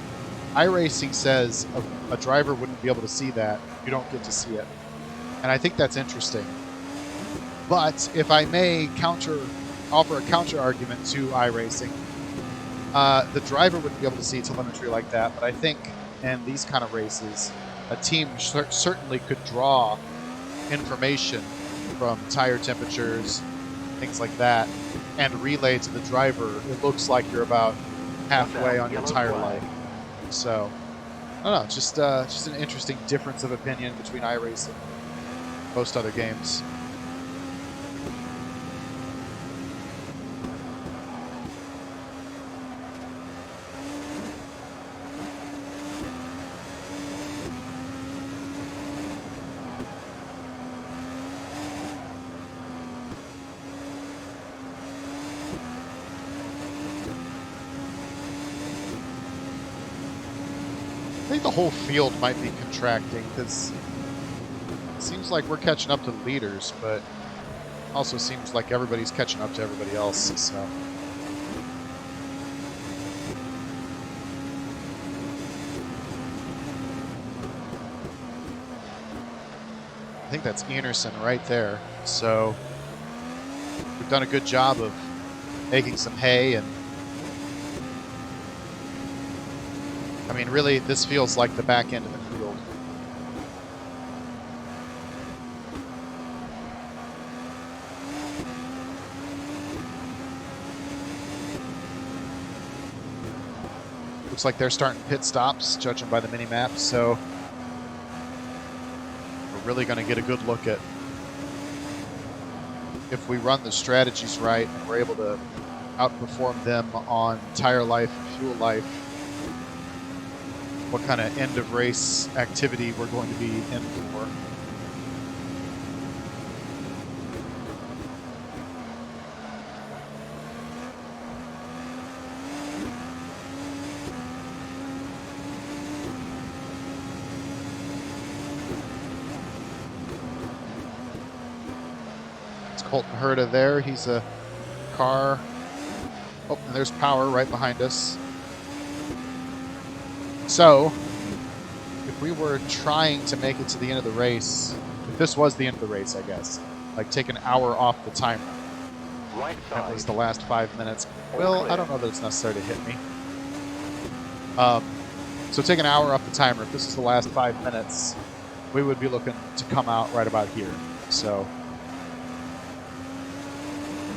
iRacing says a driver wouldn't be able to see that. You don't get to see it. And I think that's interesting. But if I may counter offer a counter argument to iRacing. The driver wouldn't be able to see telemetry like that, but I think in these kind of races, a team certainly could draw information from tire temperatures, things like that, and relay to the driver. It looks like you're about halfway on your tire life. So, I don't know, just an interesting difference of opinion between iRacing and most other games. I think the whole field might be contracting because it seems like we're catching up to the leaders, but also seems like everybody's catching up to everybody else. So I think that's Enerson right there. So we've done a good job of making some hay, and I mean, really, this feels like the back end of the field. Looks like they're starting pit stops, judging by the mini-map, so we're really going to get a good look at if we run the strategies right and we're able to outperform them on tire life and fuel life, what kind of end of race activity we're going to be in for. It's Colton Herta there. He's a car. Oh, and there's Power right behind us. So, if we were trying to make it to the end of the race, if this was the end of the race, I guess, like take an hour off the timer, that was the last 5 minutes. Well, I don't know that it's necessary to hit me. So take an hour off the timer. If this is the last 5 minutes, we would be looking to come out right about here. So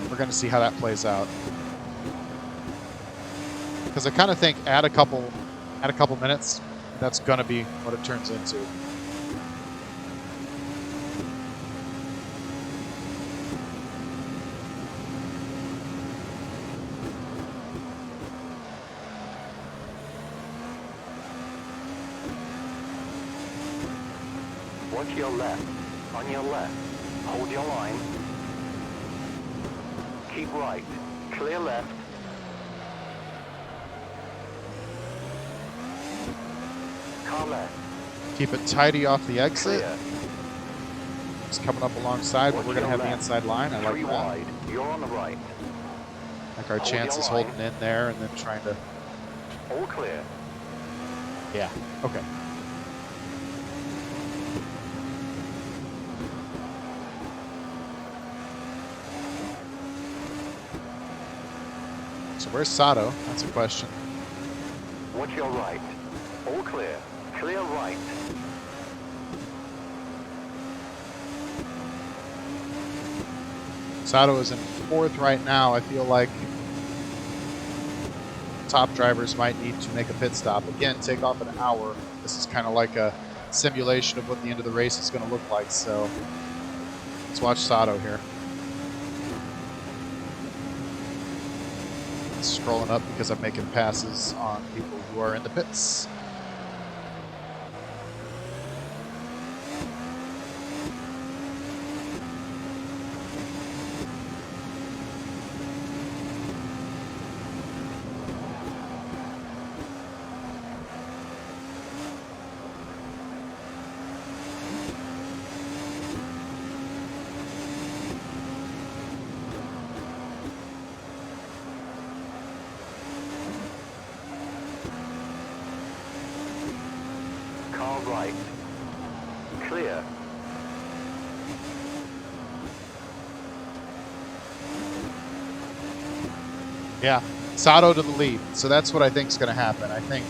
we're going to see how that plays out. Because I kind of think add a couple minutes, that's going to be what it turns into. Watch your left. On your left. Hold your line. Keep right. Clear left. Car left. Keep it tidy off the exit. Clear. It's coming up alongside, but we're going to have the inside line. I like that. Wide. You're on the right. Like our chances holding in there and then trying to... All clear. Yeah, okay. So where's Sato? That's a question. Watch your right. All clear. Clear right. Sato is in 4th right now. I feel like top drivers might need to make a pit stop. Again, take off an hour. This is kind of like a simulation of what the end of the race is going to look like. So let's watch Sato here. Scrolling up because I'm making passes on people who are in the pits. Car right. Clear. Yeah, Sato to the lead. So that's what I think is going to happen. I think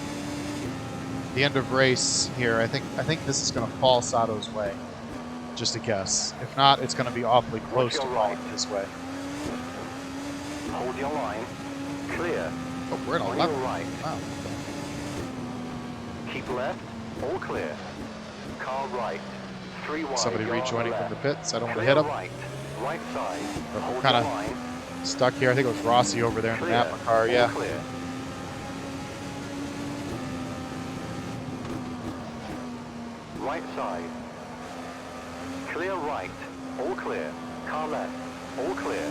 the end of race here, I think this is going to fall Sato's way. Just a guess. If not, it's going to be awfully close to falling his way. Hold your line. Clear. Oh, we're in 11th. On your right. Wow. Keep left. All clear. Car right. 3 wide. Somebody you're on rejoining the from the left. pits. I don't want to Clear hit him. Right. Right side. But we're Hold kind your of line. stuck here. I think it was Rossi over there in the Clear. Napa car. All Yeah. clear. Right side. Clear right. All clear. Car left. All clear.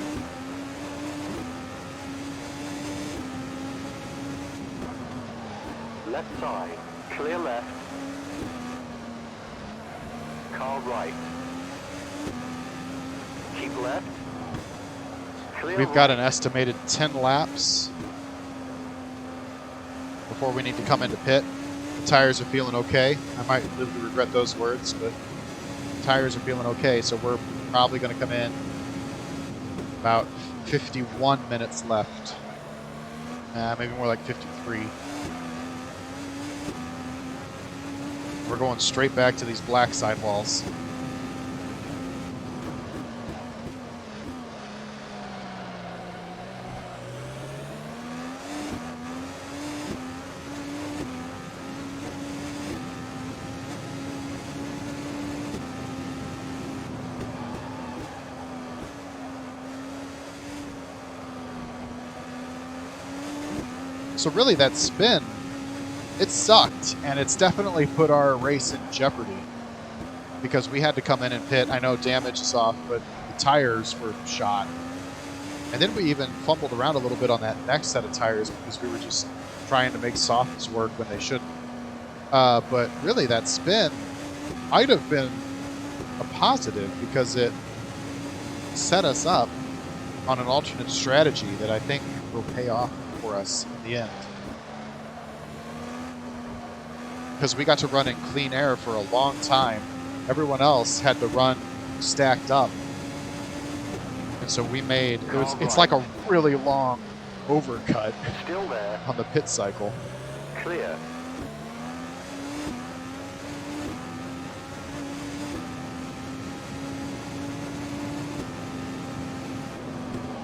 Left side. Clear left. Car right. Keep left. Clear We've got right. an estimated 10 laps before we need to come into pit. The tires are feeling okay. I might live to regret those words, but the tires are feeling okay, so we're probably going to come in about 51 minutes left. Maybe more like 53. We're going straight back to these black sidewalls. So really that spin, it sucked, and it's definitely put our race in jeopardy because we had to come in and pit. I know damage is off, but the tires were shot. And then we even fumbled around a little bit on that next set of tires because we were just trying to make softs work when they shouldn't. But really that spin might have been a positive because it set us up on an alternate strategy that I think will pay off for us in the end. Because we got to run in clean air for a long time. Everyone else had to run stacked up. And so we made, it's like a really long overcut Still there. on the pit cycle. Clear.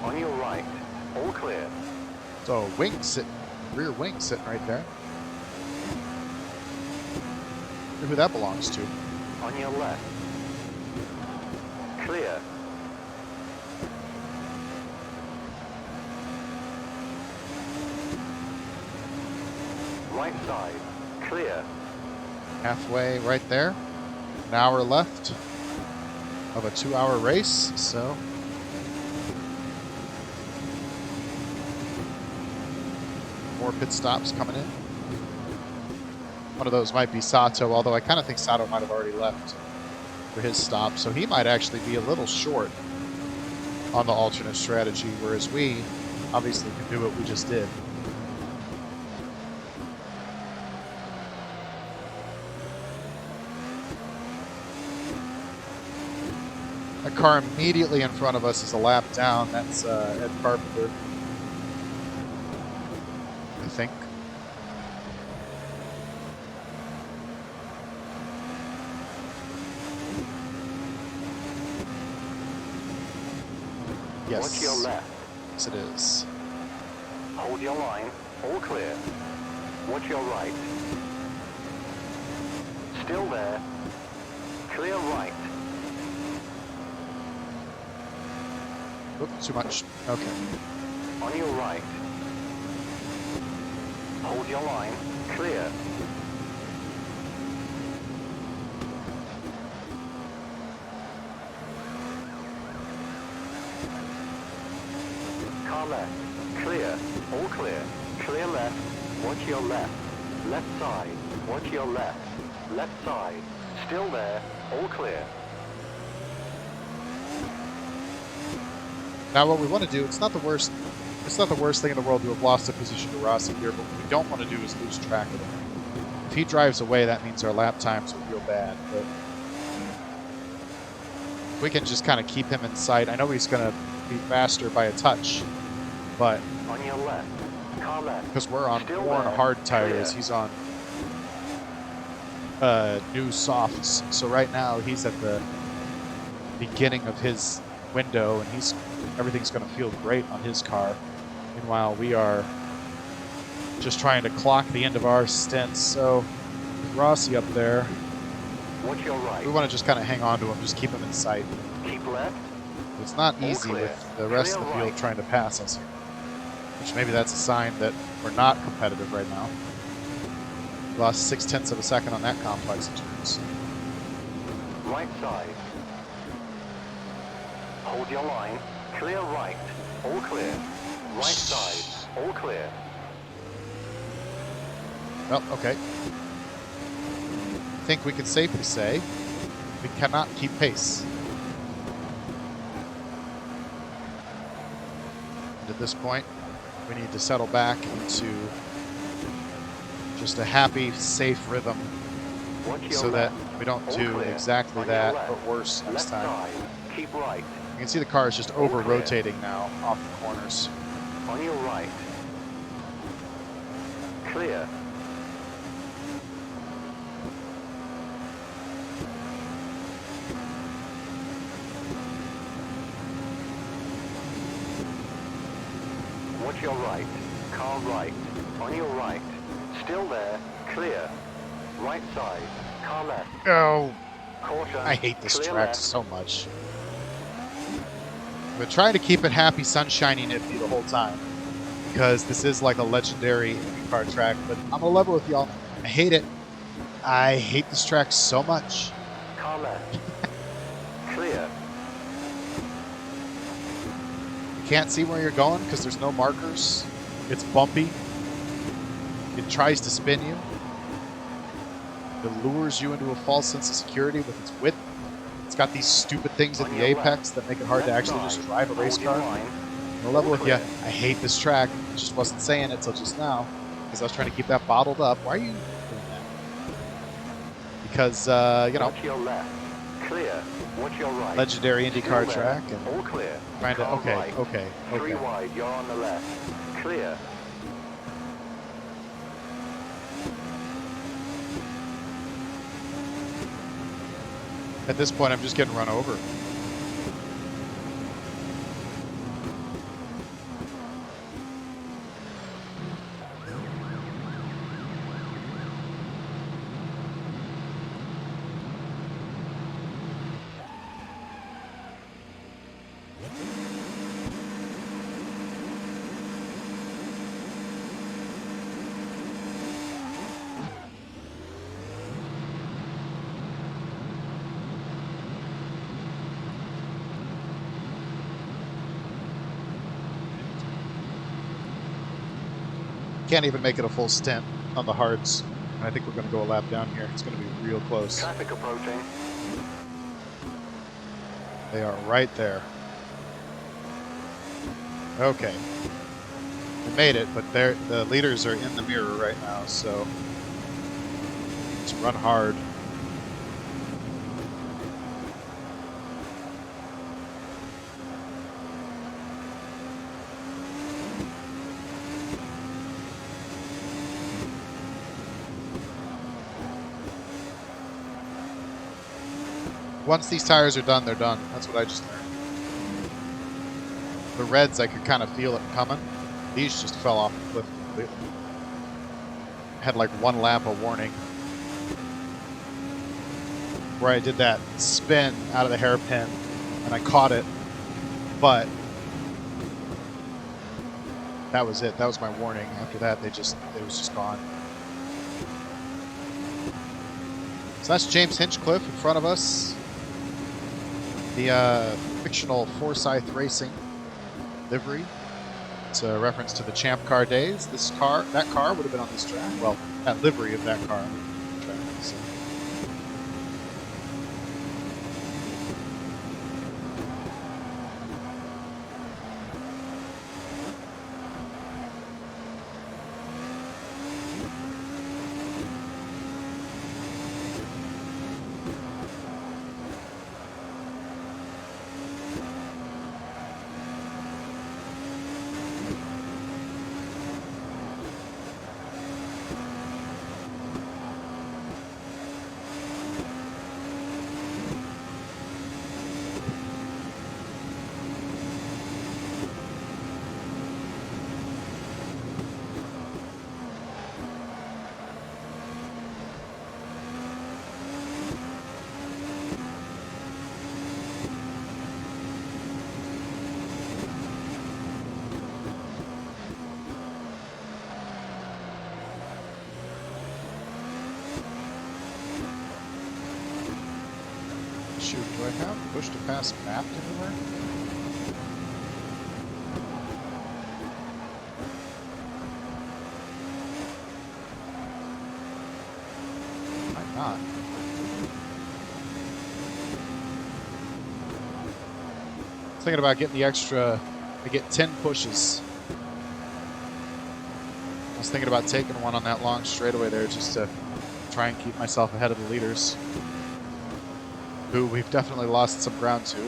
On your right. All clear. So wing sitting, rear wing sitting right there. Wonder who that belongs to. On your left. Clear. Right side. Clear. Halfway right there. An hour left of a 2-hour race, so more pit stops coming in. One of those might be Sato, although I kind of think Sato might have already left for his stop, so he might actually be a little short on the alternate strategy, whereas we obviously can do what we just did. A car immediately in front of us is a lap down. That's Ed Carpenter, I think. Yes. Watch your left. Yes, it is. Hold your line. All clear. Watch your right. Still there. Clear right. Oop, too much. Okay. On your right. Hold your line. Clear. Car left. Clear. All clear. Clear left. Watch your left. Left side. Watch your left. Left side. Still there. All clear. Now what we want to do, it's not the worst thing in the world to have lost a position to Rossi here, but what we don't want to do is lose track of him. If he drives away, that means our lap times will feel bad, but we can just kind of keep him in sight. I know he's going to be faster by a touch but On your left. Car left. because we're on Still worn there. hard tires, Clear. he's on new softs. So right now he's at the beginning of his window, and everything's going to feel great on his car. Meanwhile, we are just trying to clock the end of our stints. So with Rossi up there, Watch your right. we want to just kind of hang on to him, just keep him in sight. Keep left. It's not All easy clear. with the rest of the Clear field right. trying to pass us here, which maybe that's a sign that we're not competitive right now. We lost 0.6 of a second on that complex of turns. Right side. Hold your line. Clear right. All clear. Right side. All clear. Well, okay. I think we can safely say we cannot keep pace. And at this point, we need to settle back into just a happy, safe rhythm Watch your so left. that we don't All do clear. exactly On your that, left. but worse next Left time. side. Keep right. You can see the car is just All clear. over-rotating now off the corners. On your right. Clear. Watch your right. Car right. On your right. Still there. Clear. Right side. Car left. Oh, Caution. I hate this Clear track left. so much. I've been trying to keep it happy, sunshiny, Nifty the whole time, because this is like a legendary IndyCar track, but I'm gonna level with y'all. I hate it. I hate this track so much. Car left. Clear. You can't see where you're going because there's no markers. It's bumpy. It tries to spin you. It lures you into a false sense of security with its width. It's got these stupid things at On the your apex that make it hard to Left actually side. just drive a race Hold your car. line. No level with you. Clear. I hate this track. I just wasn't saying it till just now because I was trying to keep that bottled up. Why are you doing that? Because, you know, Watch your left. Clear. Watch your right. legendary IndyCar Still there. track and All clear. trying to, Car okay, right. okay, 3 okay. wide. You're on the left. Clear. At this point, I'm just getting run over. Can't even make it a full stint on the hards. And I think we're going to go a lap down here. It's going to be real close. Traffic approaching. They are right there. Okay. We made it, but the leaders are in the mirror right now, so just run hard. Once these tires are done, they're done. That's what I just learned. The reds, I could kind of feel it coming. These just fell off the cliff completely. Had like one lap of warning where I did that spin out of the hairpin and I caught it, but that was it. That was my warning. After that, it was just gone. So that's James Hinchcliffe in front of us. The fictional Forsyth Racing livery. It's a reference to the Champ Car days. That car would have been on this track. Well, that livery of that car would have been on the track. So. Shoot, do I have push to pass mapped anywhere? Might not. Thinking about getting the extra. I get 10 pushes. I was thinking about taking one on that long straightaway there just to try and keep myself ahead of the leaders, who we've definitely lost some ground to.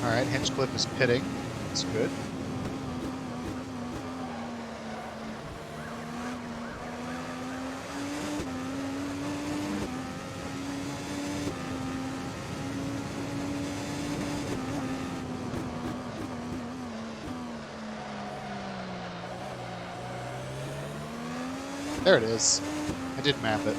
All right, Hinchcliffe is pitting. That's good. There it is. I did map it.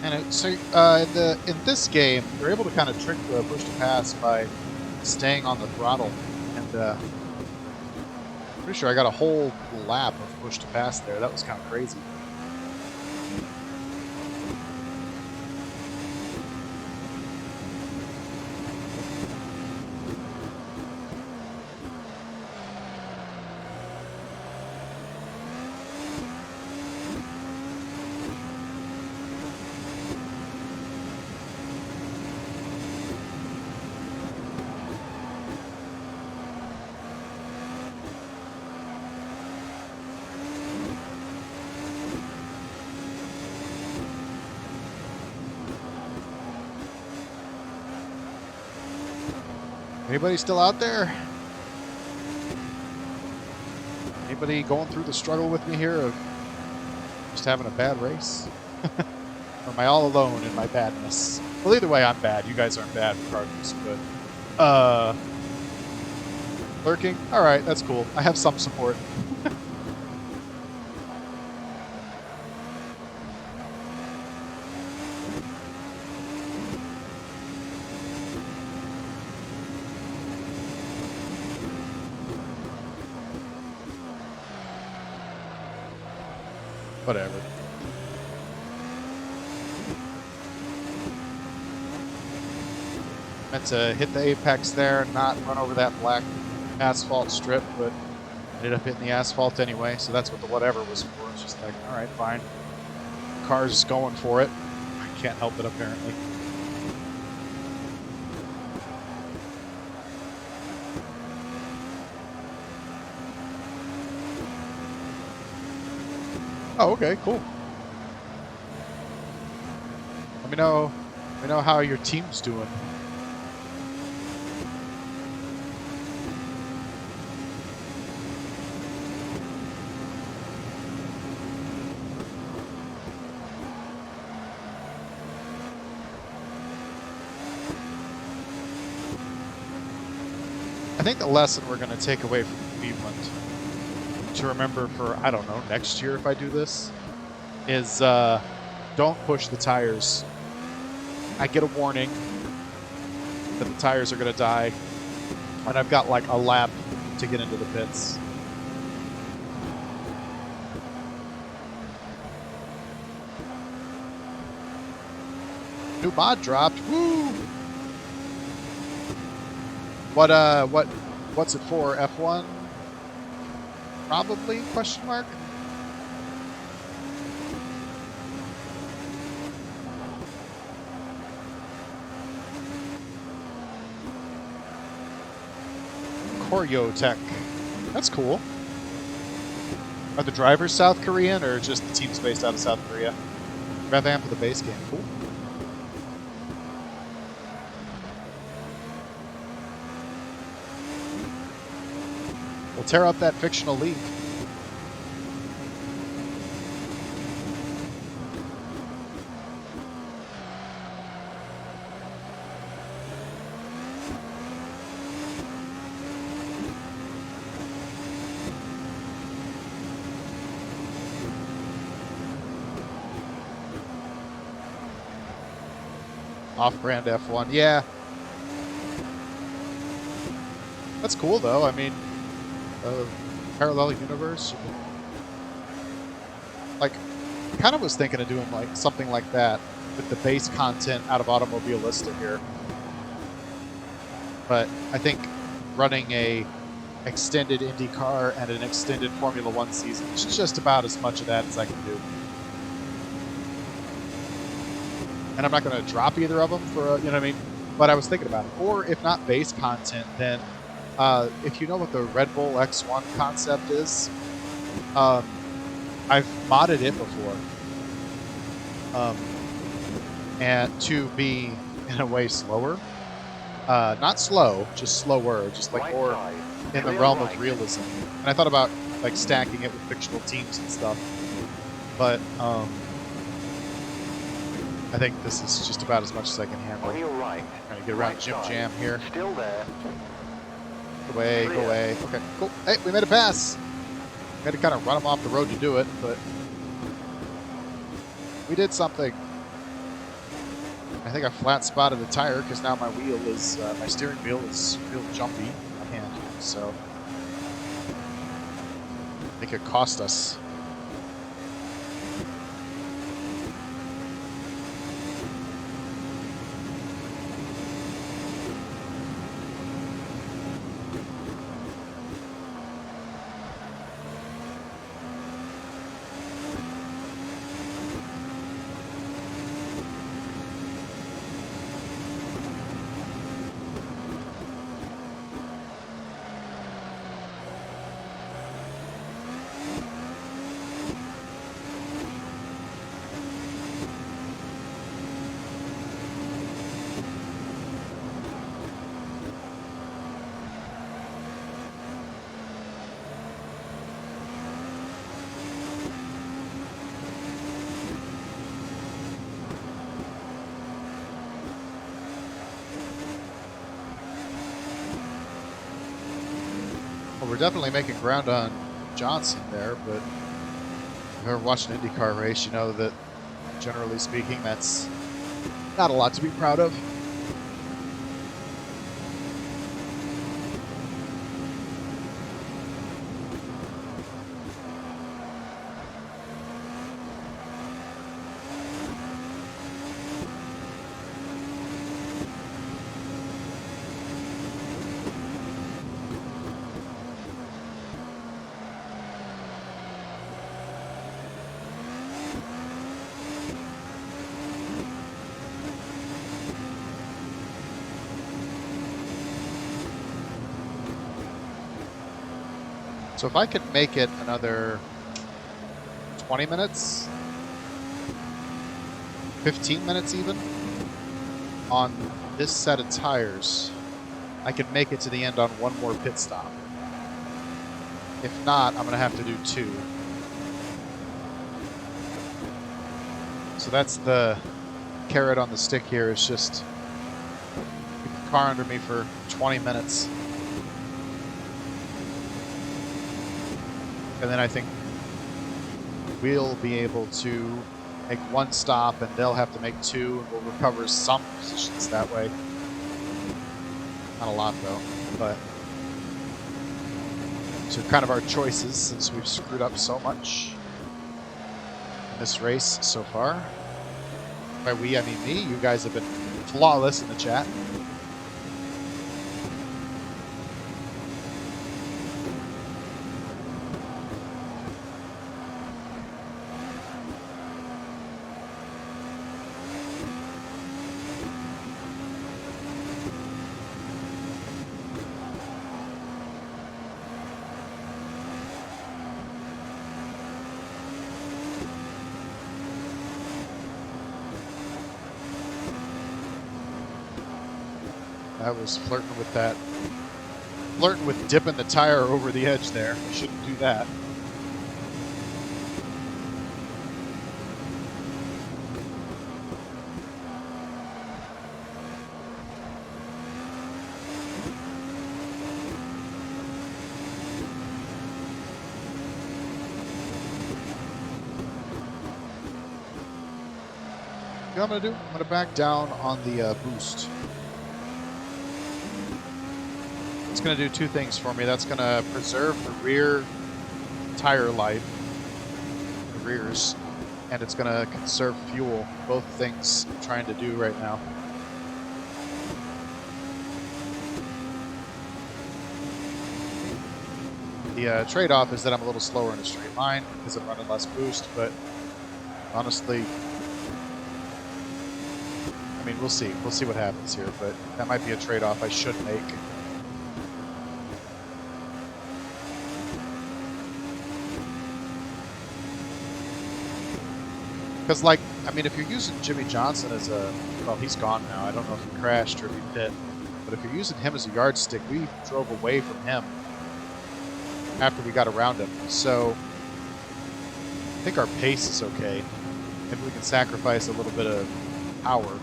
And so in this game, you're able to kind of trick the push to pass by staying on the throttle, and pretty sure I got a whole lap of push to pass there. That was kind of crazy. Anybody still out there? Anybody going through the struggle with me here of just having a bad race? Or am I all alone in my badness? Well, either way, I'm bad. You guys aren't bad regardless, but lurking? Alright, that's cool. I have some support. Whatever. Meant to hit the apex there, not run over that black asphalt strip, but ended up hitting the asphalt anyway, so that's what the whatever was for. It's just like, alright, fine. Car's going for it. I can't help it, apparently. Oh, okay, cool. Let me know how your team's doing. I think the lesson we're going to take away from Cleveland to remember for, I don't know, next year if I do this, is don't push the tires. I get a warning that the tires are going to die, and I've got like a lap to get into the pits. New mod dropped. Woo! What's it for? F1? Probably, question mark? Koryo Tech. That's cool. Are the drivers South Korean or just the teams based out of South Korea? Revamp of the base game. Cool. We'll tear up that fictional league. Off-brand F1, yeah. That's cool, though. I mean, parallel universe. Like, kind of was thinking of doing like something like that with the base content out of Automobilista here. But I think running a extended IndyCar and an extended Formula One season is just about as much of that as I can do. And I'm not going to drop either of them for, you know what I mean? But I was thinking about it. Or if not base content, then if you know what the Red Bull X1 concept is, I've modded it before. And to be, in a way, slower. Not slow, just slower, just like more in the realm of realism. And I thought about like stacking it with fictional teams and stuff. But I think this is just about as much as I can handle. On your right. Trying to get around Jim Jam here. Still there. Go away, go away. Okay, cool. Hey, we made a pass. We had to kind of run him off the road to do it, but we did something. I think I flat spotted the tire because now my wheel is, my steering wheel is real jumpy in my hand. So I think it cost us. Well, we're definitely making ground on Johnson there, but if you're watching an IndyCar race, you know that, generally speaking, that's not a lot to be proud of. So if I could make it another 20 minutes, 15 minutes even, on this set of tires, I could make it to the end on one more pit stop. If not, I'm going to have to do 2. So that's the carrot on the stick here, is just keep the car under me for 20 minutes. And then I think we'll be able to make 1 stop, and they'll have to make 2, and we'll recover some positions that way. Not a lot, though, but so kind of our choices, since we've screwed up so much in this race so far. By we, I mean me. You guys have been flawless in the chat. I was flirting with that flirting with dipping the tire over the edge there. I shouldn't do that. What I'm going to do, I'm going to back down on the boost. It's going to do two things for me. That's going to preserve the rear tire life, the rears, and it's going to conserve fuel. Both things I'm trying to do right now. The trade-off is that I'm a little slower in a straight line because I'm running less boost, but honestly, I mean, we'll see. We'll see what happens here, but that might be a trade-off I should make. Because, like, I mean, if you're using Jimmy Johnson as a... Well, he's gone now. I don't know if he crashed or if he pit. But if you're using him as a yardstick, we drove away from him after we got around him. So I think our pace is okay. Maybe we can sacrifice a little bit of power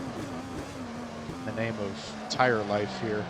in the name of tire life here.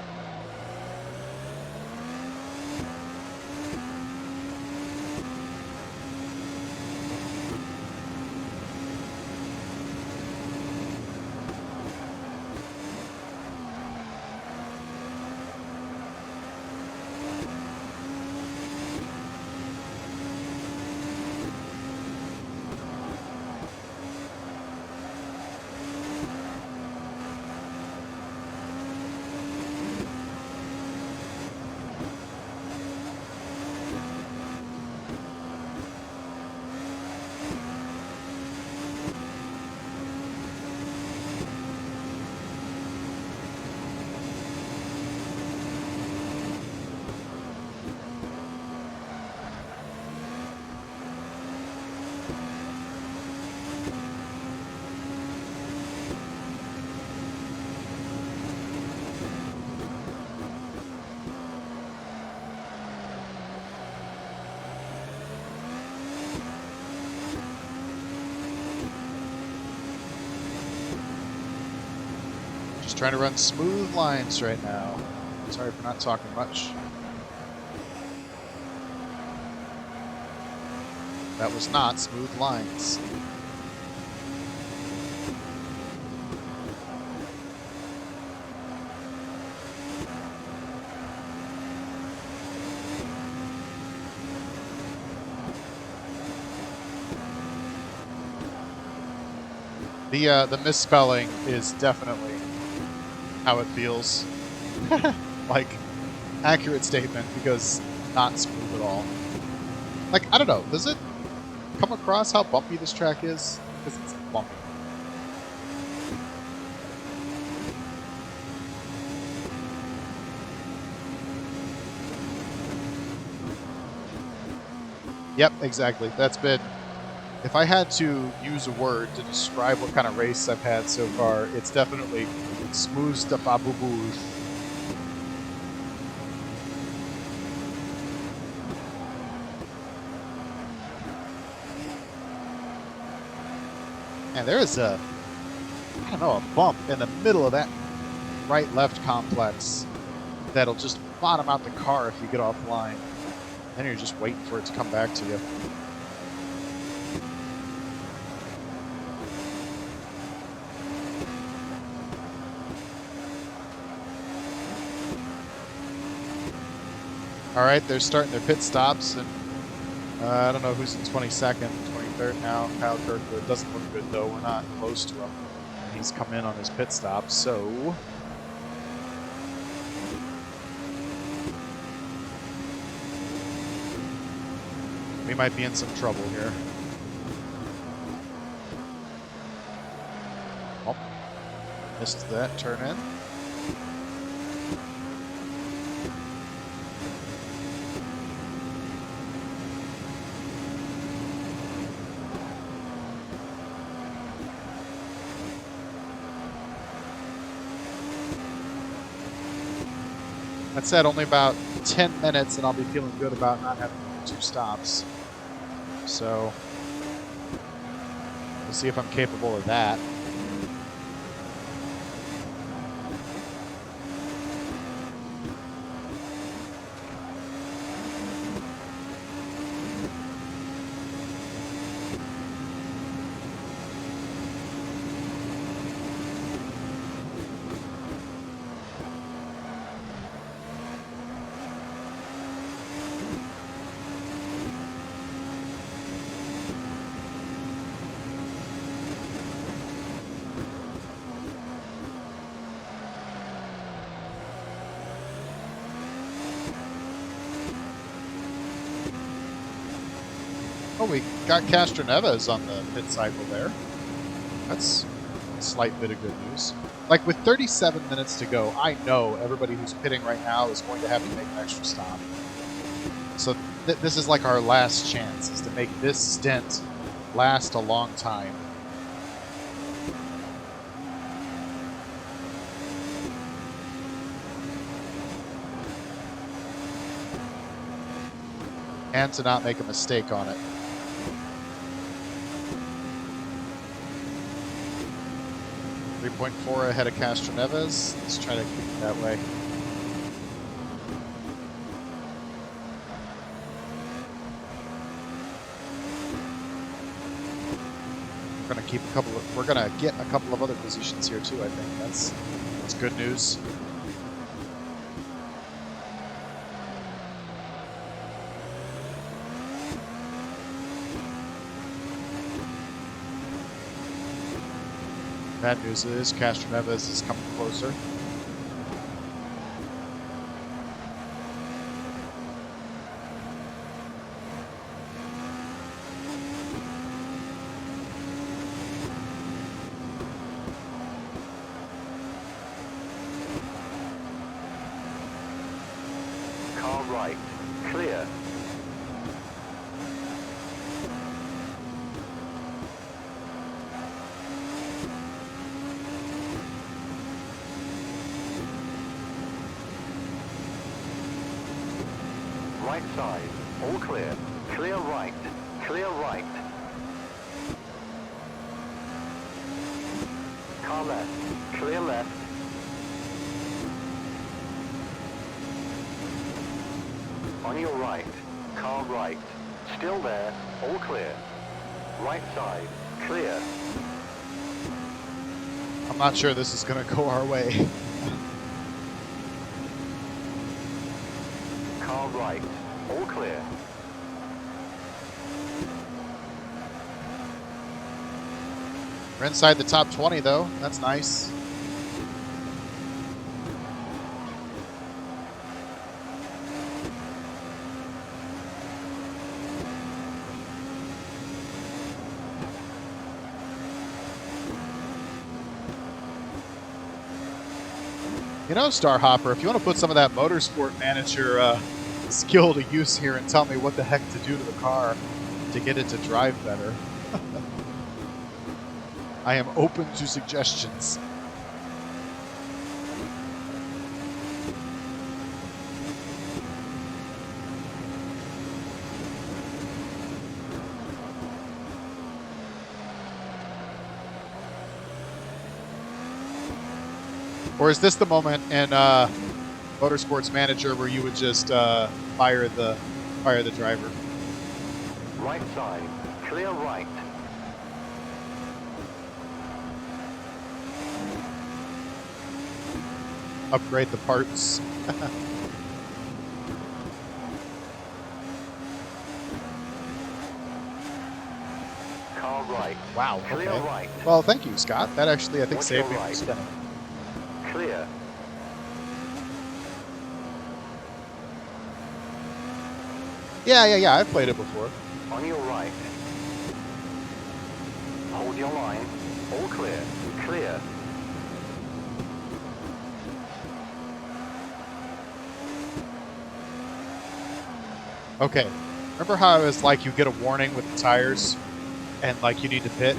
Just trying to run smooth lines right now. Sorry for not talking much. That was not smooth lines. The misspelling is definitely how it feels. Like, accurate statement, because not smooth at all. Like, I don't know, does it come across how bumpy this track is? Because it's bumpy. Yep, exactly. That's been... If I had to use a word to describe what kind of race I've had so far, it's definitely smooth stuff abuboo. And there is a, I don't know, a bump in the middle of that right-left complex that'll just bottom out the car if you get offline. Then you're just waiting for it to come back to you. All right, they're starting their pit stops, and I don't know who's in 22nd, 23rd now. Kyle Kirkwood doesn't look good, though. We're not close to him. He's come in on his pit stop, so... we might be in some trouble here. Oh, missed that turn in. That said, only about 10 minutes, and I'll be feeling good about not having 2 stops. So, we'll see if I'm capable of that. Oh, we got Castroneves on the pit cycle there. That's a slight bit of good news. Like, with 37 minutes to go, I know everybody who's pitting right now is going to have to make an extra stop. So this is like our last chance, is to make this stint last a long time. And to not make a mistake on it. .4 ahead of Castroneves. Let's try to keep it that way. We're gonna get a couple of other positions here too, I think. That's good news. Bad news is Castroneves is coming closer. Car right, clear. Right side, all clear. Clear right, clear right. Car left, clear left. On your right, car right. Still there, all clear. Right side, clear. I'm not sure this is going to go our way. Car right, all clear. We're inside the top 20 though. That's nice. You know, Starhopper, if you want to put some of that Motorsport Manager skill to use here and tell me what the heck to do to the car to get it to drive better, I am open to suggestions. Or is this the moment in Motorsports Manager where you would just fire the driver? Right side, clear right. Upgrade the parts. Car right. Wow. Clear Okay. right. Well, thank you, Scott. That actually, I think, Watch saved your me from right. spinning. Clear. Yeah. I've played it before. On your right. Hold your line. All clear. Clear. Okay. Remember how I was like, you get a warning with the tires and like you need to pit?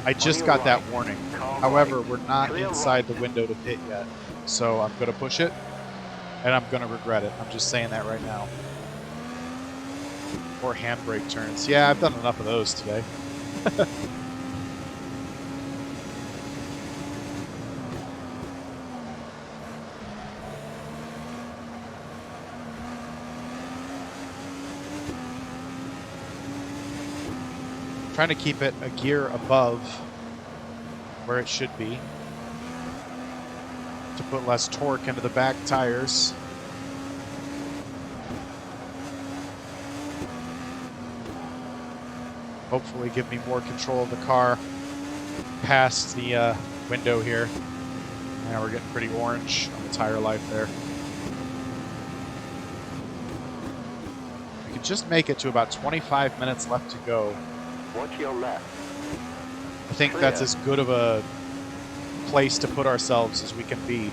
I just got that warning. However, we're not inside the window to pit yet. So I'm going to push it And I'm going to regret it. I'm just saying that right now. Or handbrake turns. Yeah, I've done enough of those today. Trying to keep it a gear above where it should be to put less torque into the back tires. Hopefully give me more control of the car past the window here. Now we're getting pretty orange on the tire life there. We could just make it to about 25 minutes left to go. Watch your left. I think that's as good of a place to put ourselves as we can be.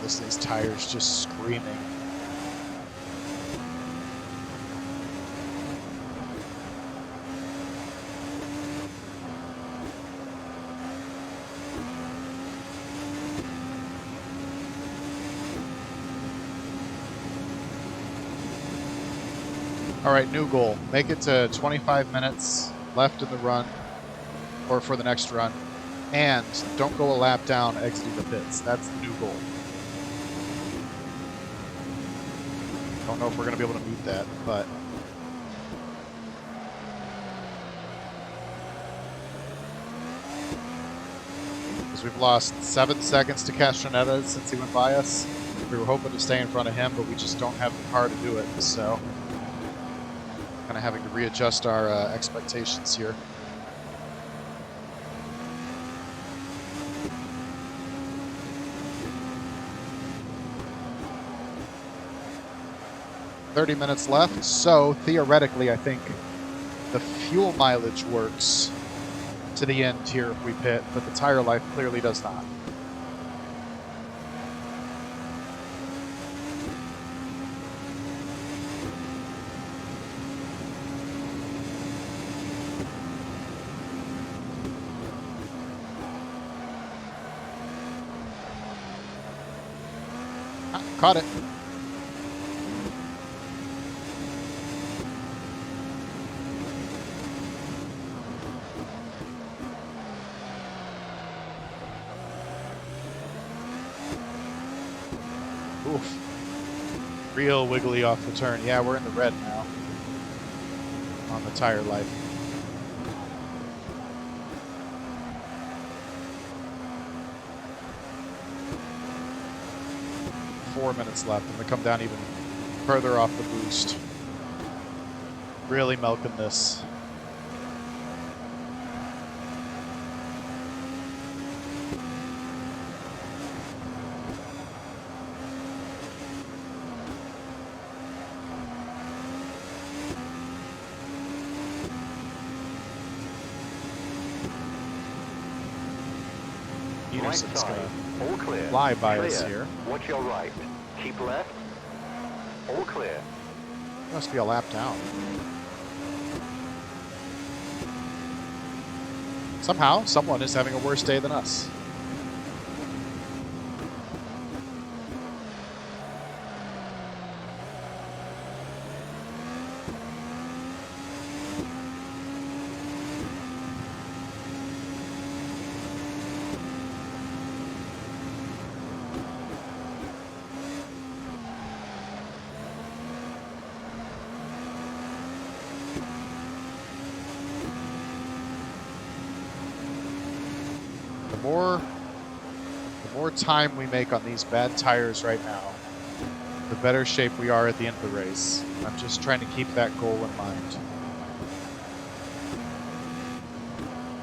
Listen to these tires just screaming. All right, new goal. Make it to 25 minutes left in the run, or for the next run, and don't go a lap down exiting the pits. That's the new goal. Don't know if we're going to be able to meet that, but because we've lost 7 seconds to Castronetta since he went by us. We were hoping to stay in front of him, but we just don't have the car to do it, so kind of having to readjust our expectations here. $30 minutes left, so theoretically I think the fuel mileage works to the end here if we pit, but the tire life clearly does not. Caught it. Oof. Real wiggly off the turn. Yeah, we're in the red now on the tire life. Four minutes left, and we come down even further off the boost. Really milking this. Peterson's all clear. Fly by Clear. us here. Watch your right. Keep left. All clear. Must be a lap down. Somehow, someone is having a worse day than us. The more time we make on these bad tires right now, the better shape we are at the end of the race. I'm just trying to keep that goal in mind.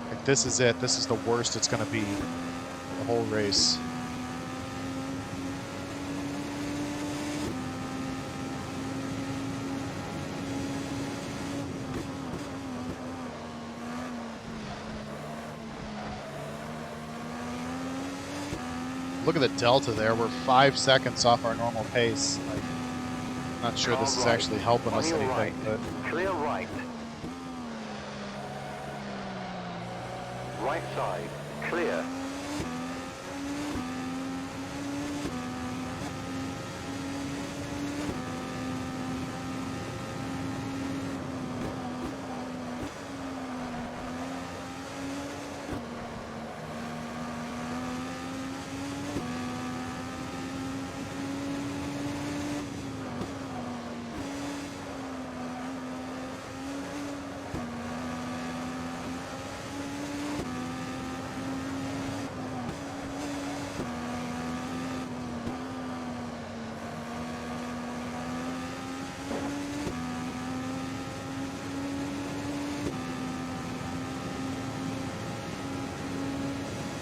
Like, this is it. This is the worst it's going to be the whole race. Look at the delta there. We're 5 seconds off our normal pace. Like, not sure this is actually helping us anything, but Clear right. Right side. Clear.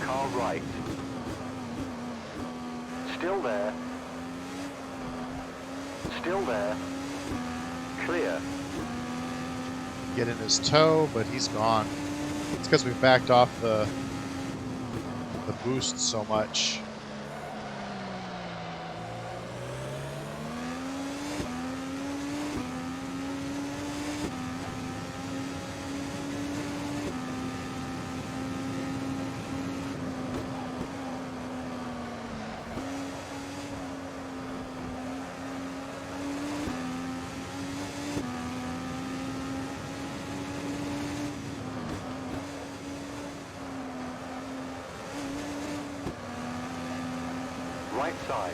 Car right. Still there. Still there. Clear. get in his toe, but he's gone. It's because we backed off the boost so much. Right side.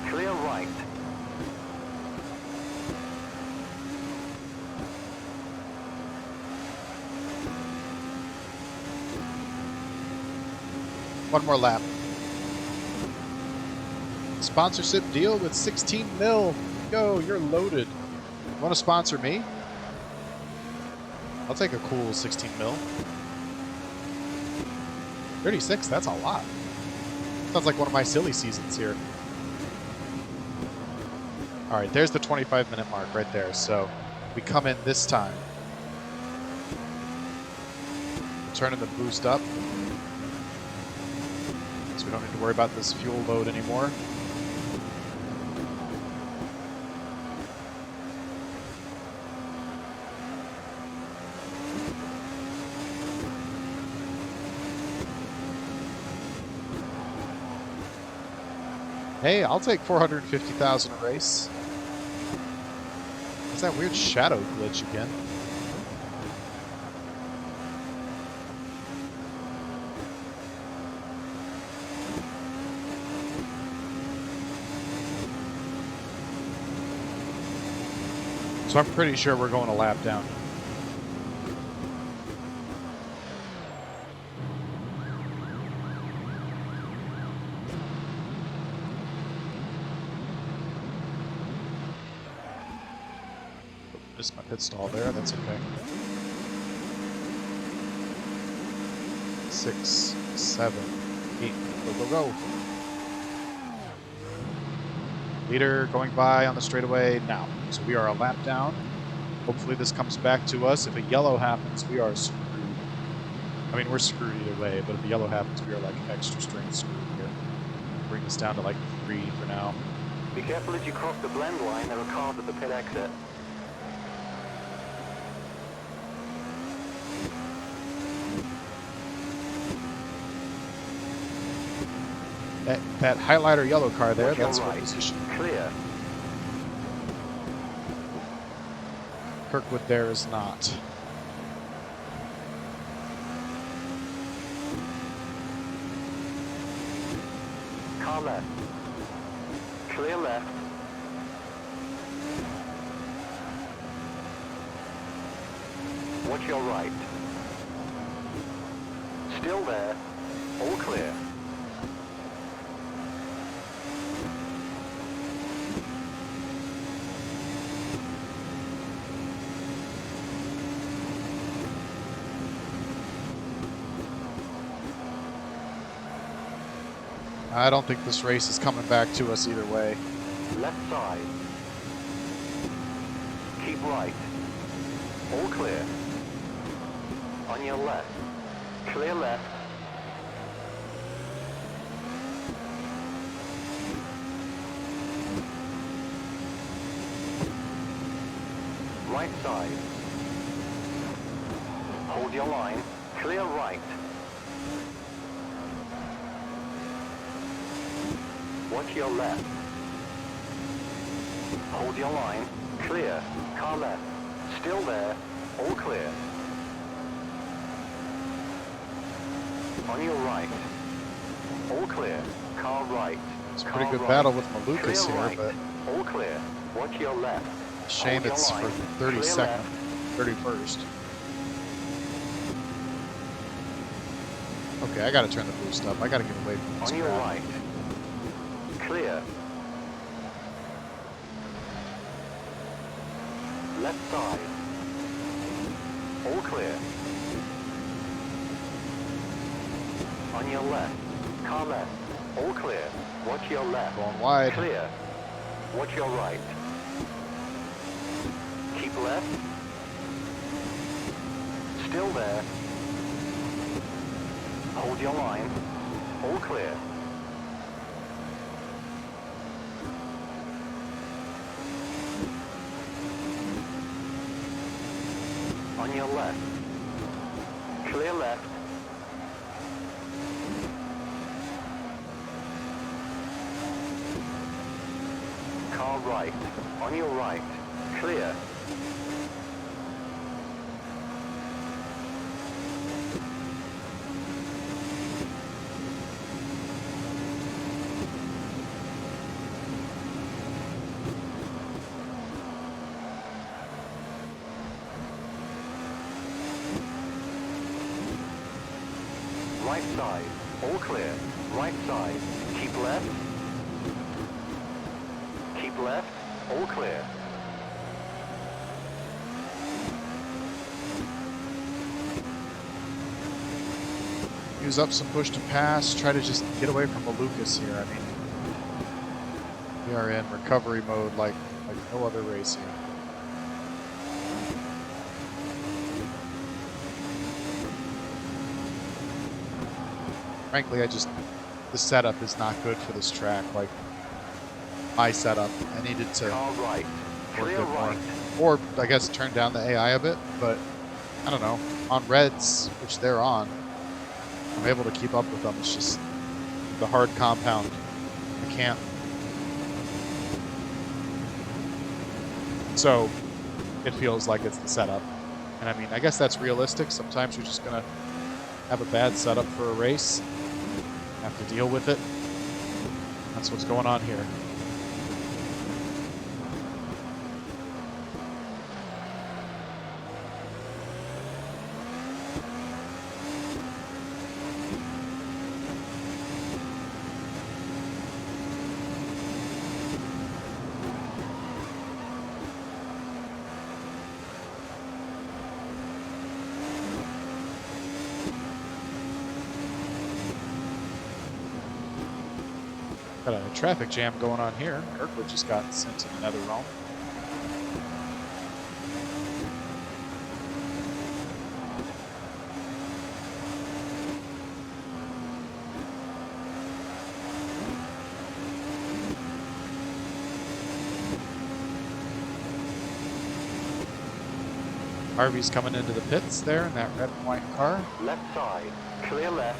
Clear right. One more lap. Sponsorship deal with 16 mil. Go, you're loaded. Want to sponsor me? I'll take a cool 16 mil. 36, that's a lot. Sounds like one of my silly seasons here. All right, there's the 25-minute mark right there. So we come in this time. Turning the boost up. So we don't need to worry about this fuel load anymore. Hey, I'll take 450,000 a race. What's that weird shadow glitch again? So I'm pretty sure we're going a lap down. Missed my pit stall there, that's okay. 6, 7, 8, go, go, go. Leader going by on the straightaway now. So we are a lap down. Hopefully this comes back to us. If a yellow happens, we are screwed. I mean, we're screwed either way, but if a yellow happens, we are like extra strength screwed here. Bring this down to like 3 for now. Be careful as you cross the blend line. There are cars at the pit exit. That highlighter yellow car there, that's right. our position. Clear. Kirkwood there is not. Car left. Clear left. Watch your right. Still there. All clear. I don't think this race is coming back to us either way. Left side. Keep right. All clear. On your left. Clear left. right side. Hold your line, clear right. Watch your left. Hold your line, clear, car left. Still there, all clear. On your right. All clear. Car right. It's a pretty good battle with Malukas here, right. but All clear. Watch your left. shame Hold it's your for line. 32nd, 31st. Okay, I gotta turn the boost up. I gotta get away from this On your crap. right. Clear. Left side. All clear. On your left. Car left. All clear. Watch your left. Going wide. Clear. Watch your right. Keep left. Still there. Hold your line. All clear. On your left. Clear left. Car right. On your right. Clear. Right side. All clear. Right side. Keep left. Keep left. All clear. Use up some push to pass. Try to just get away from Malukas here. I mean, we are in recovery mode like no other race here. Frankly, the setup is not good for this track. Like, my setup, I needed to right. work Clear it more. right. Or, I guess, turn down the AI a bit, but, I don't know. On reds, which they're on, I'm able to keep up with them. It's just the hard compound. I can't. So, it feels like it's the setup. And, I mean, I guess that's realistic. Sometimes you're just going to have a bad setup for a race. Have to deal with it. That's what's going on here. Got a traffic jam going on here. Kirkwood just got sent to the nether realm. Harvey's coming into the pits there in that red and white car. Left side. Clear left.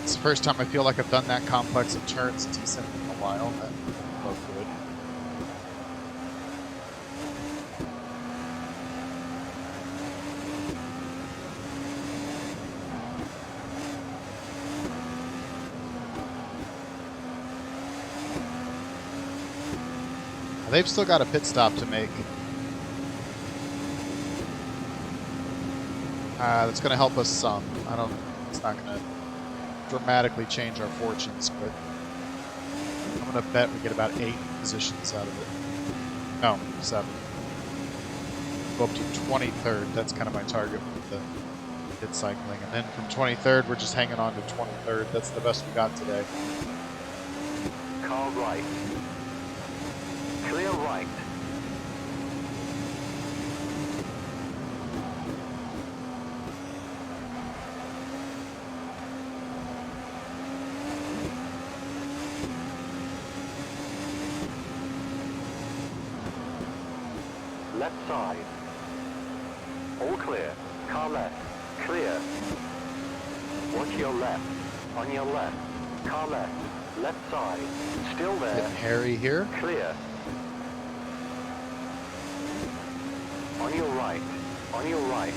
It's the first time I feel like I've done that complex of turns decent in a while. That felt good. They've still got a pit stop to make. That's going to help us some. It's not going to dramatically change our fortunes, but I'm going to bet we get about 8 positions out of it. No, 7. Go up to 23rd. That's kind of my target with the pit cycling. And then from 23rd, we're just hanging on to 23rd. That's the best we got today. Car right. Clear right. Left side. All clear. Car left. Clear. Watch your left. On your left. Car left. Left side. Still there. Getting hairy here. Clear. On your right. On your right.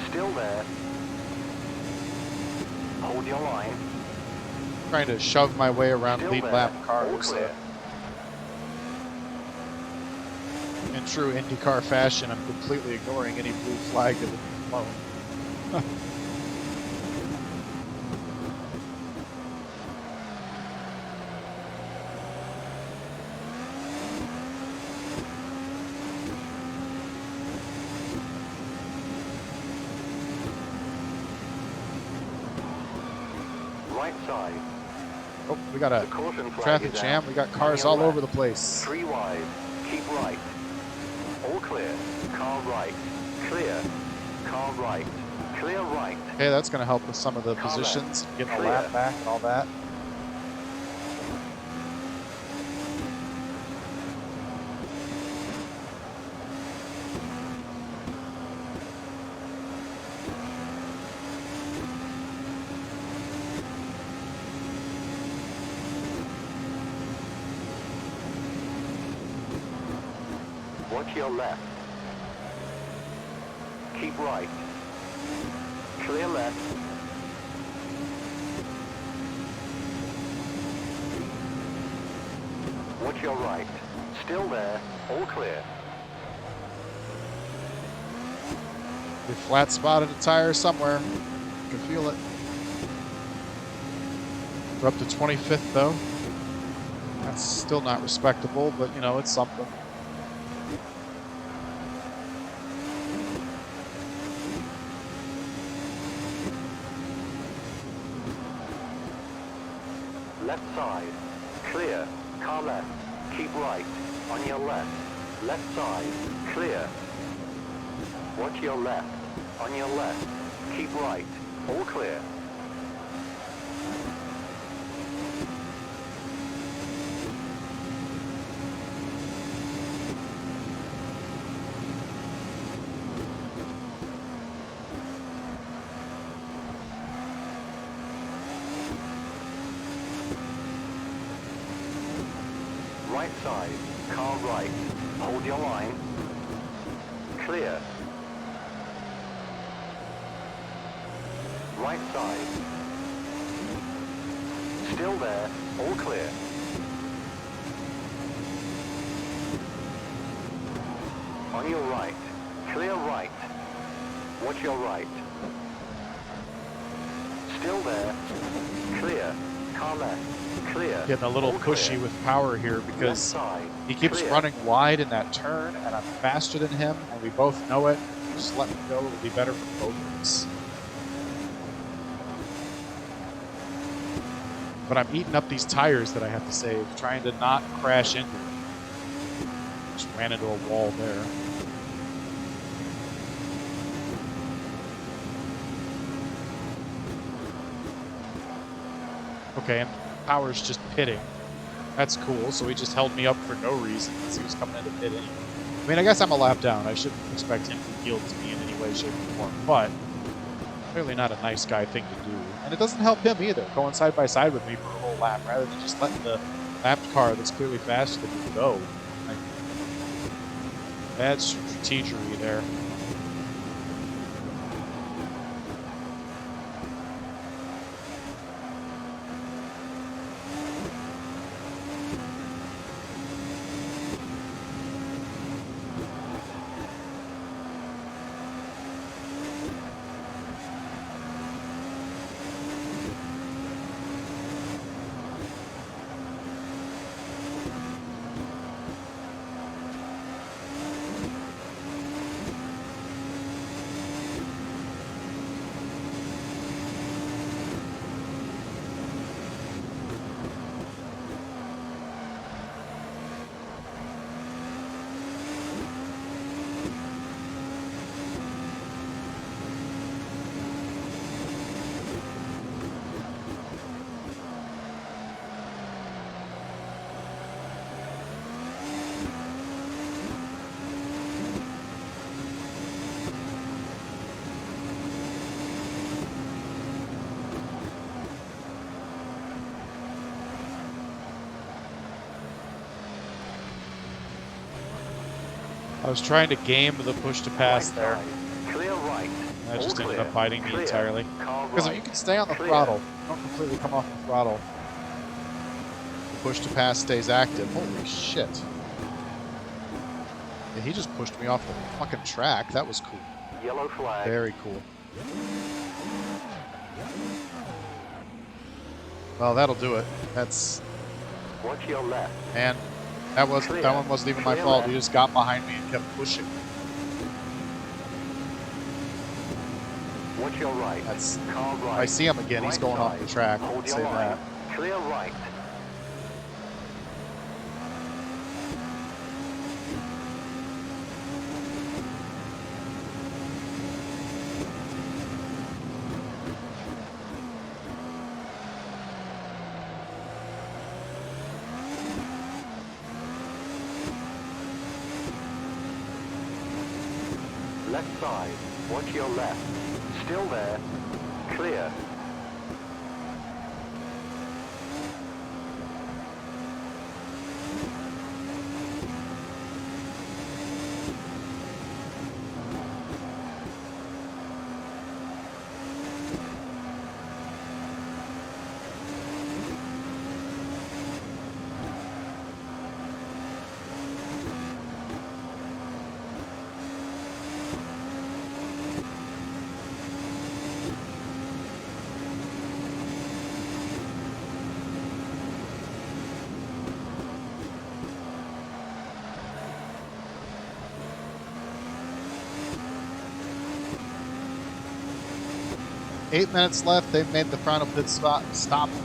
Still there. Hold your line. Trying to shove my way around Still lead there. lap All cars. clear. In true IndyCar fashion, I'm completely ignoring any blue flag that would be flown. Right side. Oh, we got a The caution flag traffic is jam. out. We got On cars your all left. over the place. 3 wide. Keep right. All clear. Car right. Clear. Car right. Clear right. Okay, that's going to help with some of the Car positions, left. getting a Clear. lap back and all that. Watch your left. Keep right. Clear left. Watch your right. Still there. All clear. We flat spotted a tire somewhere. You can feel it. We're up to 25th though. That's still not respectable, but you know, it's something. Left side. Clear. Car left. Keep right. On your left. Left side. Clear. Watch your left. On your left. Keep right. All clear. Right side. Car right. Hold your line. Clear. Right side. Still there. All clear. On your right. Clear right. Watch your right. Still there. Clear. Car left. Clear. Getting a little All clear. pushy with power here Left because side. he keeps Clear. running wide in that turn, and I'm faster than him, and we both know it. Just let me go. It'll be better for both of us. But I'm eating up these tires that I have to save, trying to not crash into them. Just ran into a wall there. Okay, and Power's just pitting. That's cool, so he just held me up for no reason because he was coming into pit anyway. I mean, I guess I'm a lap down. I shouldn't expect him to yield to me in any way, shape, or form, but clearly not a nice guy thing to do. And it doesn't help him either, going side by side with me for a whole lap, rather than just letting the lapped car that's clearly faster than me go. Like, bad strategery there. I was trying to game the push to pass there. Clear right. That just ended up biting me Clear. entirely. Car Because if right. you can stay on the Clear. throttle, don't completely come off the throttle, the push to pass stays active. Holy shit. Yeah, he just pushed me off the fucking track. That was cool. Yellow flag. Very cool. Well, that'll do it. That's... Watch your left. Man, that one wasn't even my Clear fault. left. He just got behind me and kept pushing. Watch your right. That's... Car If right. I see him again, he's Right going off side. the track. Hold I'll your say line. that. Clear right. Left side. Watch your left. Still there. Clear. Eight minutes left. They've made the final pit stop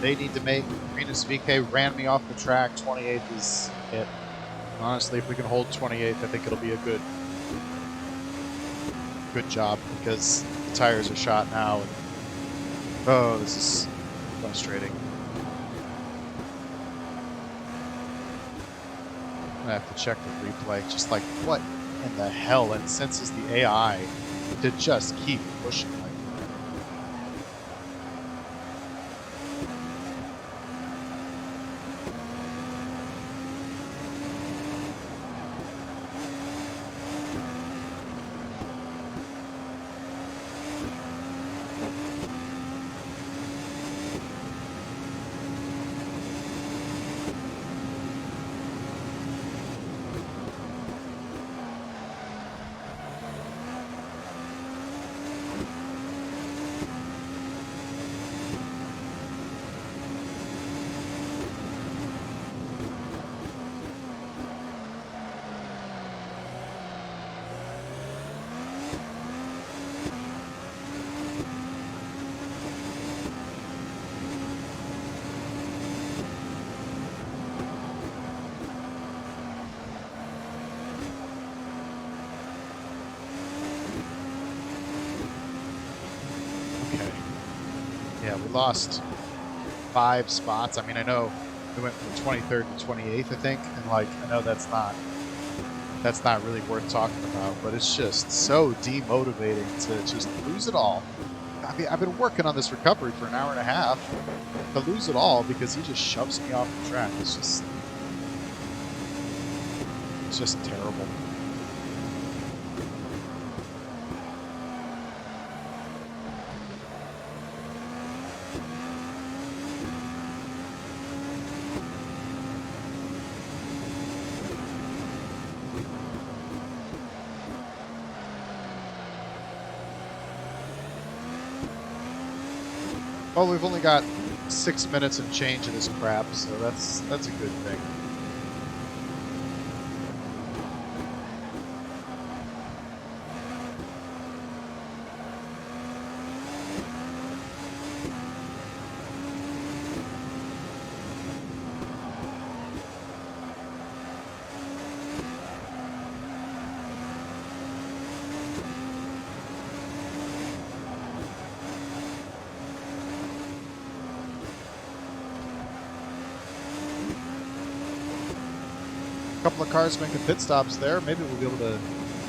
they need to make. Renus VK ran me off the track. 28th is it. Honestly, if we can hold 28th, I think it'll be a good job, because the tires are shot now. And, oh, this is frustrating. I'm gonna have to check the replay. Just like, what in the hell incenses the AI to just keep pushing like that? Yeah, we lost 5 spots. I mean, I know we went from 23rd to 28th, I think, and like, I know that's not really worth talking about, but it's just so demotivating to just lose it all. I mean, I've been working on this recovery for an hour and a half to lose it all because he just shoves me off the track. It's just terrible. Well, we've only got 6 minutes and change of this crap, so that's a good thing. A couple of cars making pit stops there. Maybe we'll be able to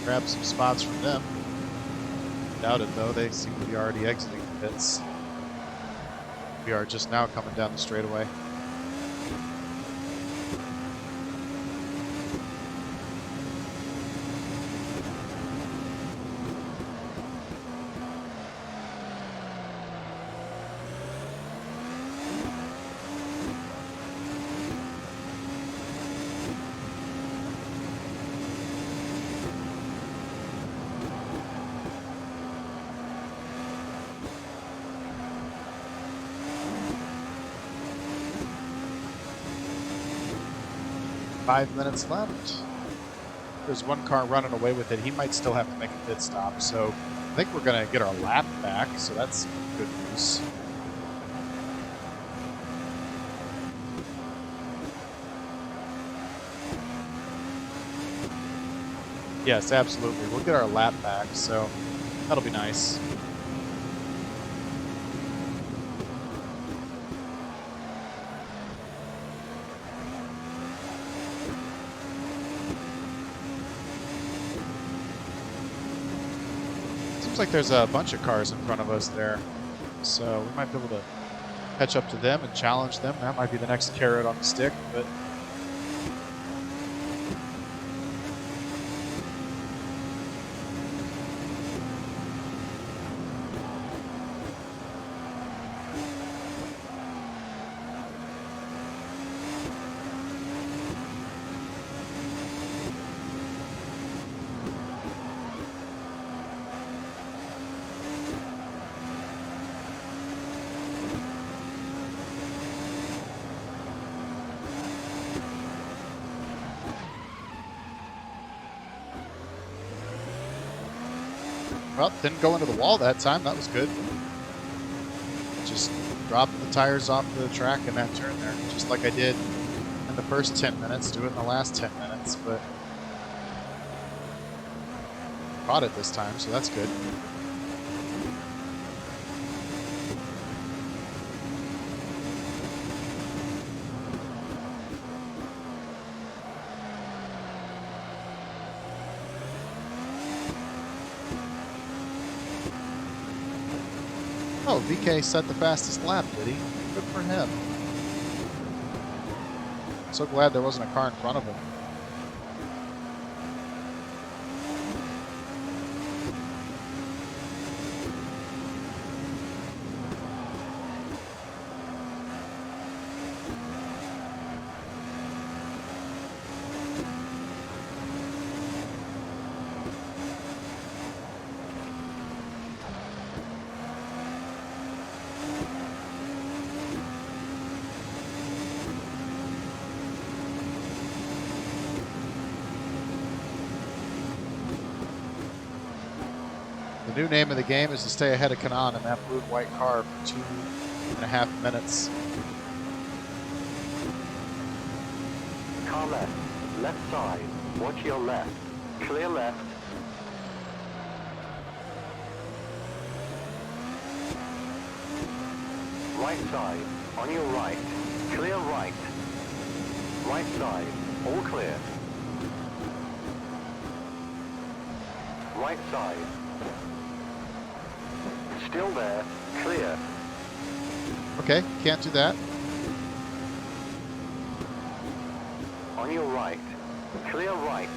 grab some spots from them. Doubt it, though. They seem to be already exiting the pits. We are just now coming down the straightaway. Five minutes left. There's one car running away with it. He might still have to make a pit stop, so I think we're going to get our lap back, so that's good news. Yes, absolutely. We'll get our lap back, so that'll be nice. Seems like there's a bunch of cars in front of us there, so we might be able to catch up to them and challenge them. That might be the next carrot on the stick, but well, didn't go into the wall that time. That was good. Just dropped the tires off the track in that turn there, just like I did in the first 10 minutes. Do it in the last 10 minutes, but caught it this time, so that's good. Oh, VK set the fastest lap, did he? Good for him. So glad there wasn't a car in front of him. The new name of the game is to stay ahead of Kanan in that blue and white car for 2.5 minutes. Car left, left side, watch your left, clear left. Right side, on your right, clear right. Right side, all clear. Right side. Still there. Clear. Okay, can't do that. On your right. Clear right.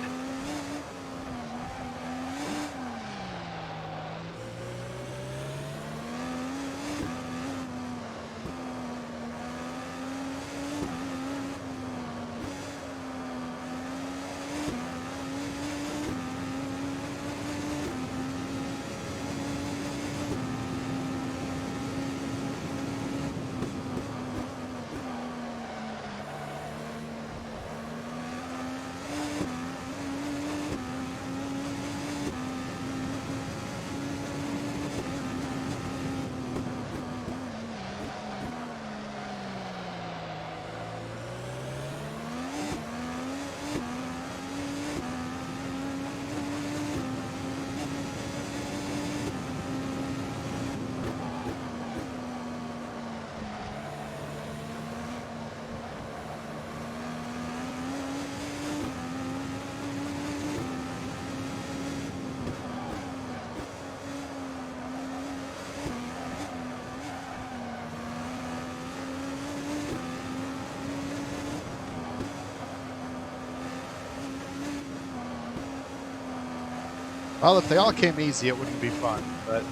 Well, if they all came easy, it wouldn't be fun, but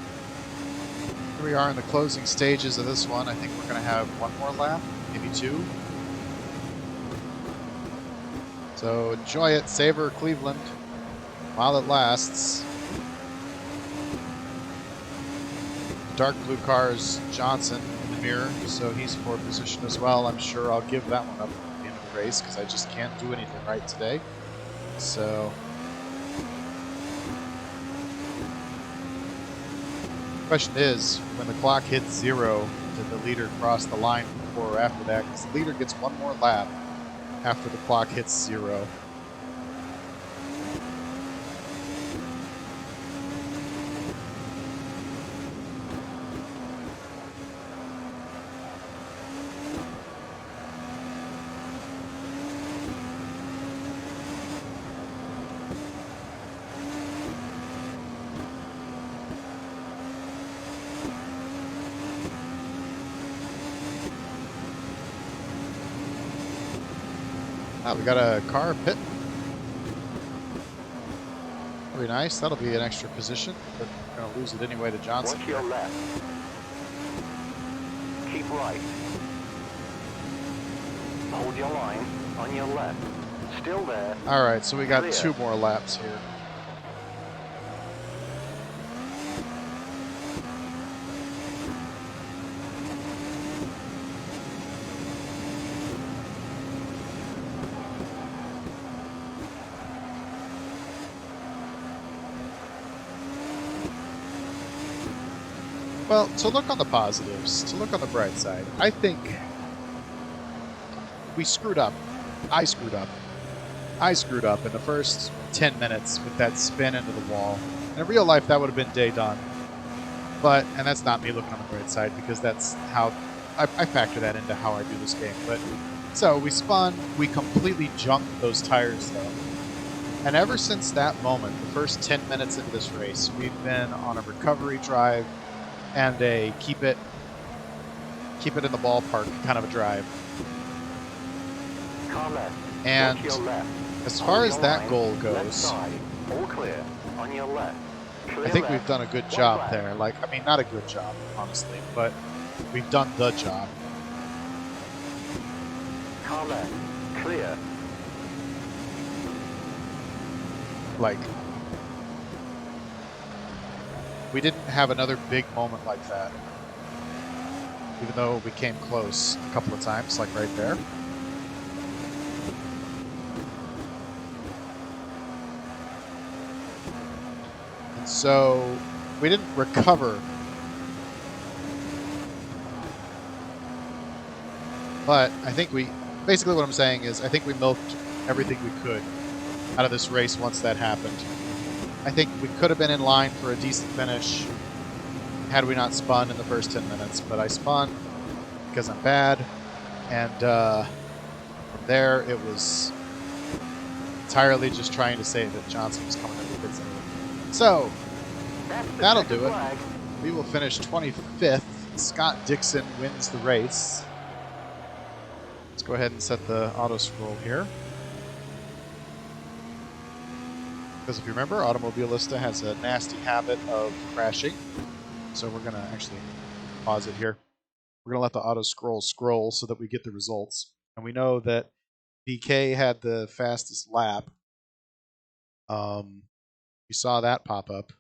here we are in the closing stages of this one. I think we're going to have one more lap, maybe two. So enjoy it, savor Cleveland while it lasts. Dark blue car is Johnson in the mirror, so he's for position as well. I'm sure I'll give that one up at the end of the race because I just can't do anything right today. So the question is, when the clock hits 0, did the leader cross the line before or after that? Because the leader gets one more lap after the clock hits 0. Oh, we got a car pit. That'll be nice. That'll be an extra position, but we're going to lose it anyway to Johnson. Watch your left. Keep right. Hold your line on your left. Still there. All right, so we got Clear. 2 more laps here. Well, to look on the positives, to look on the bright side, I think we screwed up. I screwed up. I screwed up in the first 10 minutes with that spin into the wall. In real life, that would have been day done. But, and that's not me looking on the bright side, because that's how, I factor that into how I do this game. But, so we spun, we completely junked those tires though. And ever since that moment, the first 10 minutes into this race, we've been on a recovery drive and a keep it in the ballpark kind of a drive. Car left. And Watch your left. as far as that line, goal left goes, side. All clear. On your left. Clear I think left. we've done a good One job lap. there. Like, I mean, not a good job, honestly, but we've done the job. Car left. Clear. Like, we didn't have another big moment like that, even though we came close a couple of times, like right there. And so we didn't recover, but I think basically what I'm saying is I think we milked everything we could out of this race once that happened. I think we could have been in line for a decent finish had we not spun in the first 10 minutes, but I spun because I'm bad, and from there it was entirely just trying to say that Johnson was coming in the pits anyway. So that'll do it. We will finish 25th. Scott Dixon wins the race. Let's go ahead and set the auto scroll here. Because if you remember, Automobilista has a nasty habit of crashing. So we're going to actually pause it here. We're going to let the auto scroll so that we get the results. And we know that DK had the fastest lap. You saw that pop up.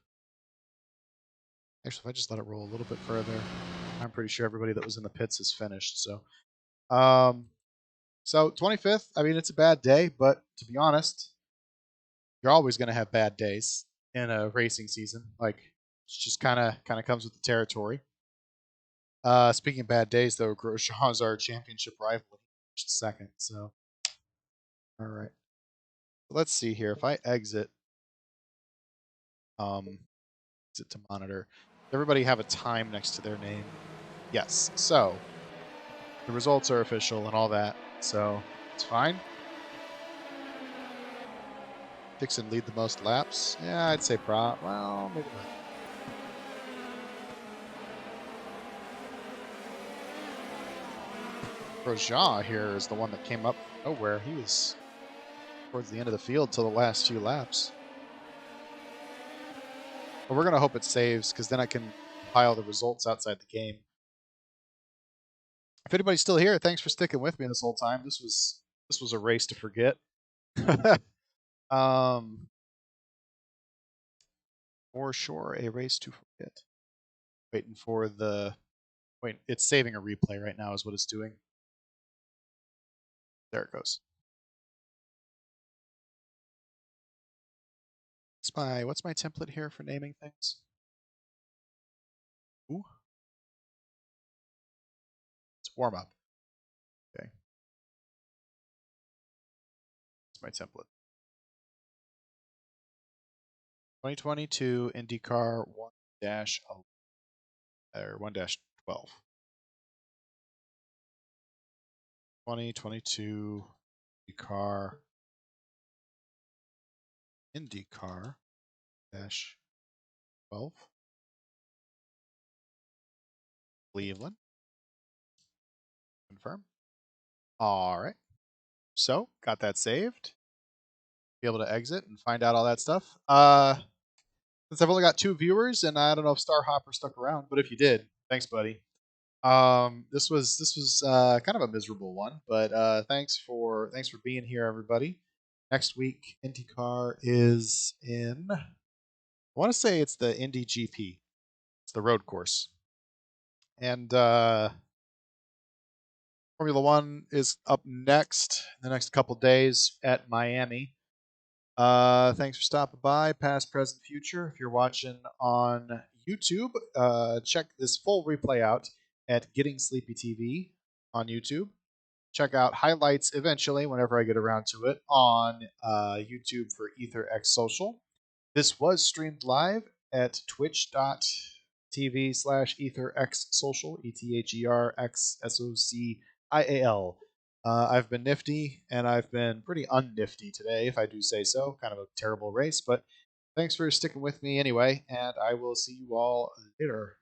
Actually, if I just let it roll a little bit further, I'm pretty sure everybody that was in the pits is finished. So 25th, I mean, it's a bad day, but to be honest, you're always going to have bad days in a racing season. Like, it's just kind of comes with the territory. Speaking of bad days, though, Grosjean's our championship rival. Just a second, so all right. Let's see here. If I exit to monitor, does everybody have a time next to their name? Yes. So the results are official and all that, so it's fine. Dixon lead the most laps. Yeah, I'd say well, maybe not. Grosjean here is the one that came up from nowhere. He was towards the end of the field till the last few laps. But we're going to hope it saves, because then I can compile the results outside the game. If anybody's still here, thanks for sticking with me this whole time. This was a race to forget. For sure, a race to forget. Waiting for the... Wait, it's saving a replay right now is what it's doing. There it goes. What's my template here for naming things? Ooh. It's warm up. Okay. That's my template. 2022 IndyCar 1-11 or 1-12. 2022 IndyCar -12 Cleveland. Confirm. All right. So got that saved. Be able to exit and find out all that stuff. Since I've only got 2 viewers, and I don't know if Starhopper stuck around, but if you did, thanks, buddy. This was kind of a miserable one, but thanks for being here, everybody. Next week, IndyCar is in. I want to say it's the Indy GP. It's the road course, and Formula One is up next in the next couple days at Miami. Thanks for stopping by, past, present, future. If you're watching on YouTube, check this full replay out at Getting Sleepy TV on YouTube. Check out highlights eventually, whenever I get around to it, on YouTube for EtherX Social. This was streamed live at twitch.tv/EtherXSocial, EtherXSocial. I've been nifty, and I've been pretty unnifty today, if I do say so. Kind of a terrible race, but thanks for sticking with me anyway, and I will see you all later.